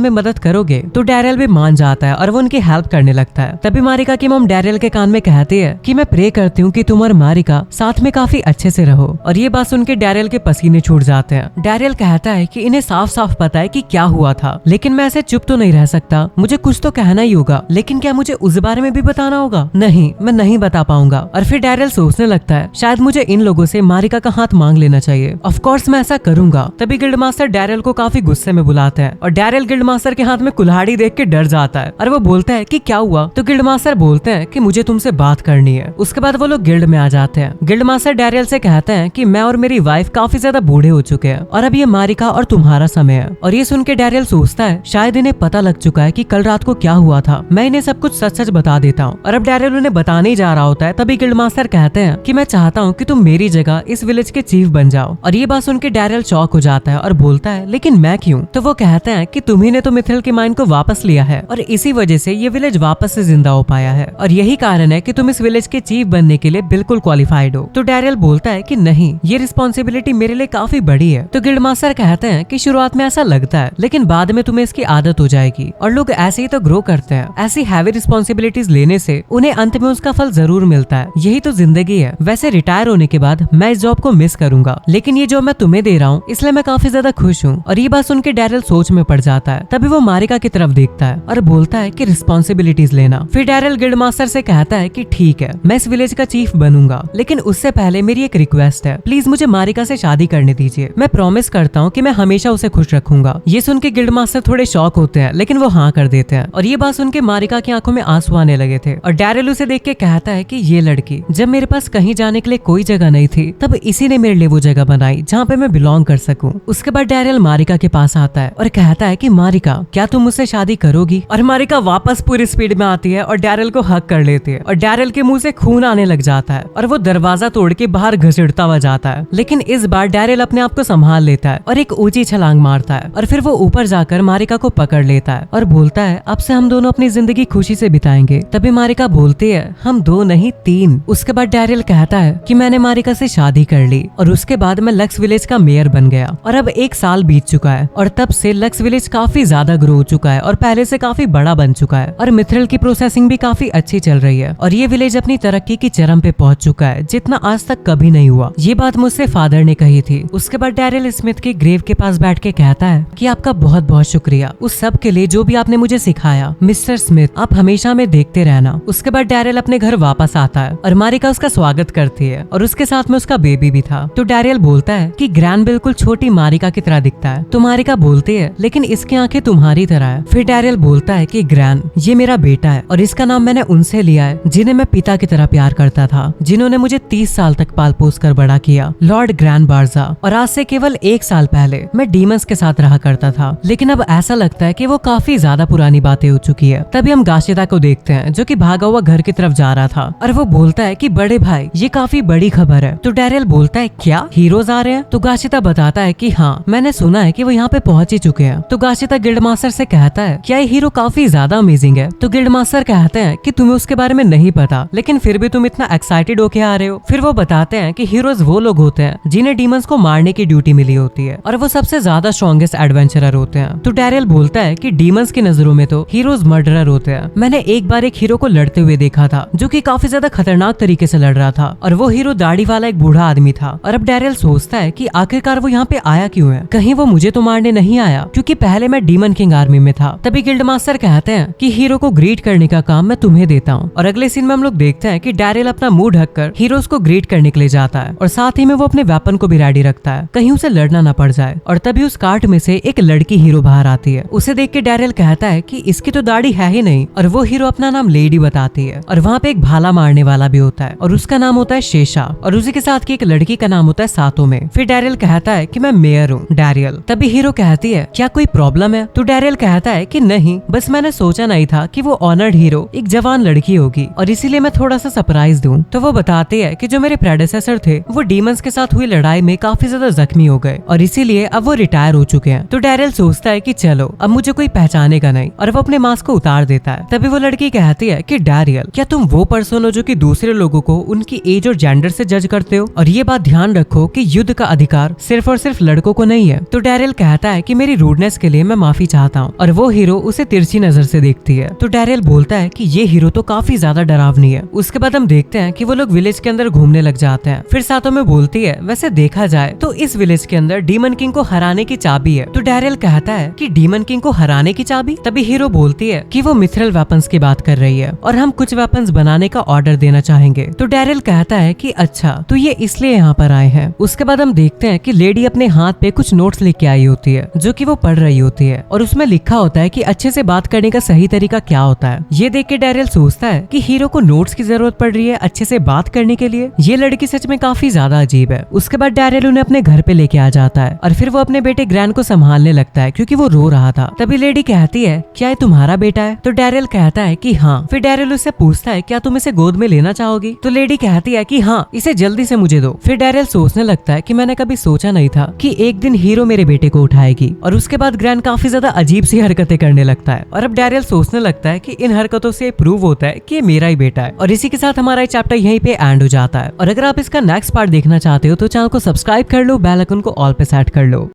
में मदद करोगे? तो डैरियल भी मान जाता है और वो उनकी हेल्प करने लगता है। तभी मारिका की मॉम डैरियल के कान में कहती है कि मैं प्रे करती हूँ कि तुम और मारिका साथ में काफी अच्छे से रहो। और ये बात सुन के डैरियल के पसीने छूट जाते हैं। डैरियल कहता है कि इन्हें साफ साफ पता है कि क्या हुआ था, लेकिन मैं ऐसे चुप तो नहीं रह सकता, मुझे कुछ तो कहना ही होगा। लेकिन क्या मुझे उस बारे में भी बताना होगा? नहीं, मैं नहीं बता पाऊंगा। और फिर डैरियल सोचने लगता है शायद मुझे इन लोगों से मारिका का हाथ मांग लेना चाहिए। ऑफ कोर्स मैं ऐसा करूंगा। तभी गिल्ड मास्टर डैरियल को काफी गुस्से में बुलाते हैं और डैरियल गिल्ड मास्टर के हाथ में कुल्हाड़ी देख के डर जाता है और वो बोलता है कि क्या हुआ? तो गिल्ड मास्टर बोलते हैं कि मुझे तुमसे बात करनी है। उसके बाद वो लोग गिल्ड में आ जाते हैं। गिल्ड मास्टर डैरियल से कहते हैं कि मैं और मेरी वाइफ काफी ज्यादा बूढ़े हो चुके हैं और अब ये मारिका और तुम्हारा समय है। और ये सुन के डैरियल सोचता है शायद इन्हें पता लग चुका है कि कल रात को क्या हुआ था। मैं इन्हें सब कुछ सच सच बता देता हूँ। और अब डैरियल उन्हें बताने ही जा रहा होता है तभी गिल्ड मास्टर कहते हैं कि मैं चाहता हूँ कि तुम मेरी जगह इस विलेज के चीफ बन जाओ। और ये बात सुन के डैरियल शॉक हो जाता है और बोलता है लेकिन मैं क्यों? तो वो कहते हैं कि तुम्ही ने तो मिथिल की माइन को वापस लिया है और इसी वजह से ये विलेज वापस से जिंदा हो पाया है और यही कारण है कि तुम इस विलेज के चीफ बनने के लिए बिल्कुल क्वालिफाइड हो। तो डैरियल बोलता है कि नहीं, ये रिस्पॉन्सिबिलिटी मेरे लिए काफी बड़ी है। तो गिल्ड मास्टर कहते हैं कि शुरुआत में ऐसा लगता है लेकिन बाद में तुम्हें इसकी आदत हो जाएगी और लोग ऐसे ही तो ग्रो करते हैं। ऐसी हैवी रिस्पॉन्सिबिलिटीज लेने से उन्हें अंत में उसका फल जरूर मिलता है। यही तो जिंदगी है। वैसे रिटायर होने के बाद मैं इस जॉब को मिस करूंगा, लेकिन ये जॉब मैं तुम्हें दे रहा हूँ इसलिए मैं काफी ज्यादा खुश हूँ। और ये बात सुन के डैरियल सोच में पड़ जाता है। तभी वो मारिका की तरफ देखता है और बोलता है कि रिस्पॉन्सिबिलिटीज लेना। फिर डैरियल गिल्ड मास्टर से कहता है कि ठीक है, मैं इस विलेज का चीफ बनूंगा, लेकिन उससे पहले मेरी एक रिक्वेस्ट है, प्लीज मुझे मारिका से शादी करने दीजिए। मैं प्रॉमिस करता हूँ कि मैं हमेशा उसे खुश रखूंगा। ये सुन के गिल्ड मास्टर थोड़े शॉक होते हैं लेकिन वो हाँ कर देते हैं। और ये बात सुन के मारिका की आंखों में आंसू आने लगे थे और डैरियल उसे देख के कहता है कि ये लड़की, जब मेरे पास कहीं जाने के लिए कोई जगह नहीं थी तब इसी ने मेरे लिए वो जगह बनाई जहाँ पे मैं बिलोंग कर सकूं। उसके बाद डैरियल मारिका के पास आता है और कहता है कि मारिका, क्या तुम मुझसे शादी करोगी? और मारिका वापस पूरी स्पीड में आती है और डैरियल को हक कर लेती है और डैरियल के मुंह से खून आने लग जाता है और वो दरवाजा तोड़ के बाहर घसीटता हुआ जाता है। लेकिन इस बार डैरियल अपने आप को संभाल लेता है और एक ऊंची छलांग मारता है और फिर वो ऊपर जाकर मारिका को पकड़ लेता है और बोलता है अब से हम दोनों अपनी जिंदगी खुशी से बिताएंगे। तभी मारिका बोलती है हम 2 नहीं 3। उसके बाद डैरियल कहता है कि मैंने मारिका से शादी कर ली और उसके बाद मैं लक्स विलेज का मेयर बन गया और अब 1 साल बीत चुका है और तब से लक्स विलेज काफी ज्यादा ग्रो हो चुका है और पहले से काफी बड़ा बन चुका है और मिथ्रिल की प्रोसेसिंग भी काफी अच्छी चल रही है और ये विलेज अपनी तरक्की की चरम पे पहुंच चुका है जितना आज तक कभी नहीं हुआ। ये बात मुझसे फादर ने कही थी। उसके बाद डैरियल स्मिथ के ग्रेव के पास बैठ के कहता है कि आपका बहुत बहुत शुक्रिया उस सब के लिए जो भी आपने मुझे सिखाया मिस्टर स्मिथ, आप हमेशा में देखते रहना। उसके बाद डैरियल अपने घर वापस आता है और मारिका उसका स्वागत करती है और उसके साथ में उसका बेबी भी था। तो डैरियल बोलता है कि ग्रैन बिल्कुल छोटी मारिका की तरह दिखता है। तो मारिका बोलती है लेकिन इसकी आंखें तुम्हारी तरह है। फिर डैरियल बोलता है कि ग्रैन, ये मेरा बेटा है और इसका नाम मैंने उनसे लिया है जिन्हें मैं पिता की तरह प्यार करता था, जिन्होंने मुझे 30 साल तक पाल पोस कर बड़ा किया, लॉर्ड ग्रैन बार्जा। और आज से केवल 1 साल पहले मैं डीमंस के साथ रहा करता था, लेकिन अब ऐसा लगता है कि वो काफी ज्यादा पुरानी बातें हो चुकी है। तभी हम गाशिदा को देखते हैं जो कि भागा हुआ घर की तरफ जा रहा था और वो बोलता है कि बड़े भाई, ये काफी बड़ी खबर है। तो डैरियल बोलता है क्या हीरोज आ रहे हैं? तो गाशिदा बताता है कि हाँ, मैंने सुना है कि वो यहाँ पे पहुंच ही चुके हैं। तो गाशिदा गिल्ड मास्टर से कहता है क्या ये हीरो काफी ज्यादा अमेजिंग है? तो गिल्ड मास्टर कहते हैं कि तुम्हें उसके बारे में नहीं पता, लेकिन फिर भी तुम इतना एक्साइटेड होके आ रहे हो। फिर वो बताते हैं कि हीरोज वो लोग होते हैं जिन्हें डीमंस को मारने की ड्यूटी मिली होती है और वो सबसे ज्यादा स्ट्रॉन्गेस्ट एडवेंचरर होते हैं। तो डैरियल बोलता है कि डीमंस की नजरों में तो हीरोज मर्डरर होते हैं। मैंने एक बार एक हीरो को लड़ते हुए देखा था जो कि काफी ज्यादा खतरनाक तरीके से लड़ रहा था और वो हीरो दाढ़ी वाला एक बूढ़ा आदमी था। और अब डैरियल सोचता है कि आखिरकार वो यहाँ पे आया क्यों है? कहीं वो मुझे तो मारने नहीं आया, क्योंकि पहले मैं डीमन किंग आर्मी में था। तभी गिल्ड मास्टर कहते हैं कि हीरो को ग्रीट करने का काम मैं तुम्हें देता हूँ। और अगले सीन में हम लोग देखते हैं कि डैरियल अपना मुंह ढककर हीरोज को ग्रीट करने के लिए जाता है और साथ ही में वो अपने वेपन को भी रेडी रखता है, कहीं उसे लड़ना ना पड़ जाए। और तभी उस कार्ट में से एक लड़की हीरो बाहर आती है। उसे देख के डैरियल कहता है कि इसकी तो दाढ़ी है ही नहीं, और वो हीरो अपना नाम लेडी बताती है। और वहाँ पे एक भाला मारने वाला भी होता है और उसका नाम होता है शेषा, और उसी के साथ की एक लड़की का नाम होता है सातो में। फिर डैरियल कहता है कि मैं मेयर हूँ डैरियल। तभी हीरो कहती है क्या कोई प्रॉब्लम है? तो डैरियल कहता है कि नहीं, बस मैंने सोचा नहीं था कि वो ऑनर्ड हीरो एक जवान लड़की होगी और इसीलिए मैं थोड़ा सा सरप्राइज दूं। तो वो बताती है कि जो मेरे प्रेडेसेसर थे वो डीमंस के साथ हुई लड़ाई में काफी ज्यादा जख्मी हो गए और इसीलिए अब वो रिटायर हो चुके हैं। तो डैरियल सोचता है कि चलो अब मुझे कोई पहचानेगा नहीं, और वो अपने मास्क को उतार देता है। तभी वो लड़की कहती है कि डैरियल, क्या तुम वो पर्सन हो जो कि दूसरे लोगों को उनकी एज और जेंडर से जज करते हो, और ये बात ध्यान रखो कि युद्ध का अधिकार सिर्फ और सिर्फ लड़कों को नहीं है। तो डैरियल कहता है कि मेरी रूडनेस के लिए मैं माफी चाहता हूँ, और वो हीरो उसे तिरछी नजर से देखती है। तो डैरियल बोलता है कि ये हीरो तो काफी ज्यादा डरावनी है। उसके बाद हम देखते हैं कि वो लोग विलेज के अंदर घूमने लग जाते हैं। फिर साथों में बोलती है, वैसे देखा जाए तो इस विलेज के अंदर डीमन किंग को हराने की चाबी है। तो डैरियल कहता है कि डीमन किंग को हराने की चाबी? तभी हीरो बोलती है कि वो मिथरल वेपन्स की बात कर रही है और हम कुछ वेपन्स बनाने का ऑर्डर देना चाहेंगे। तो डैरियल कहता है कि अच्छा, तो ये इसलिए यहाँ पर आए हैं। उसके बाद हम देखते हैं कि लेडी अपने हाथ पे कुछ नोट्स लेके आई होती है जो कि वो पढ़ रही होती है, और उसमें लिखा होता है कि अच्छे से बात करने का सही तरीका क्या होता है। ये देख के डैरियल सोचता है कि हीरो को नोट्स की जरूरत पड़ रही है अच्छे से बात करने के लिए। ये लड़की सच में काफी ज्यादा अजीब है। उसके बाद डैरियल उन्हें अपने घर पे लेके आ जाता है और फिर वो अपने बेटे ग्रैंड को संभालने लगता है क्योंकि वो रो रहा था। तभी लेडी कहती है, क्या ये तुम्हारा बेटा है? तो डैरियल कहता है कि हाँ। फिर डैरियल उससे पूछता है, क्या तुम इसे गोद में लेना चाहोगी? तो लेडी कहती है कि हाँ, इसे जल्दी से मुझे दो। फिर डैरियल सोचने लगता है कि मैंने कभी सोचा नहीं था कि एक दिन हीरो मेरे बेटे को उठाएगी। और उसके बाद ग्रैंड काफी ज्यादा अजीब सी हरकतें करने लगता है, और अब डैरियल सोचने लगता है कि इन हरकतों से प्रूव होता है कि ये मेरा ही बेटा है। और इसी के साथ हमारा चैप्टर यहीं पे एंड हो जाता है। और अगर आप इसका नेक्स्ट पार्ट देखना चाहते हो तो चैनल को सब्सक्राइब कर लो, बेल आइकन को ऑल पे सेट कर लो।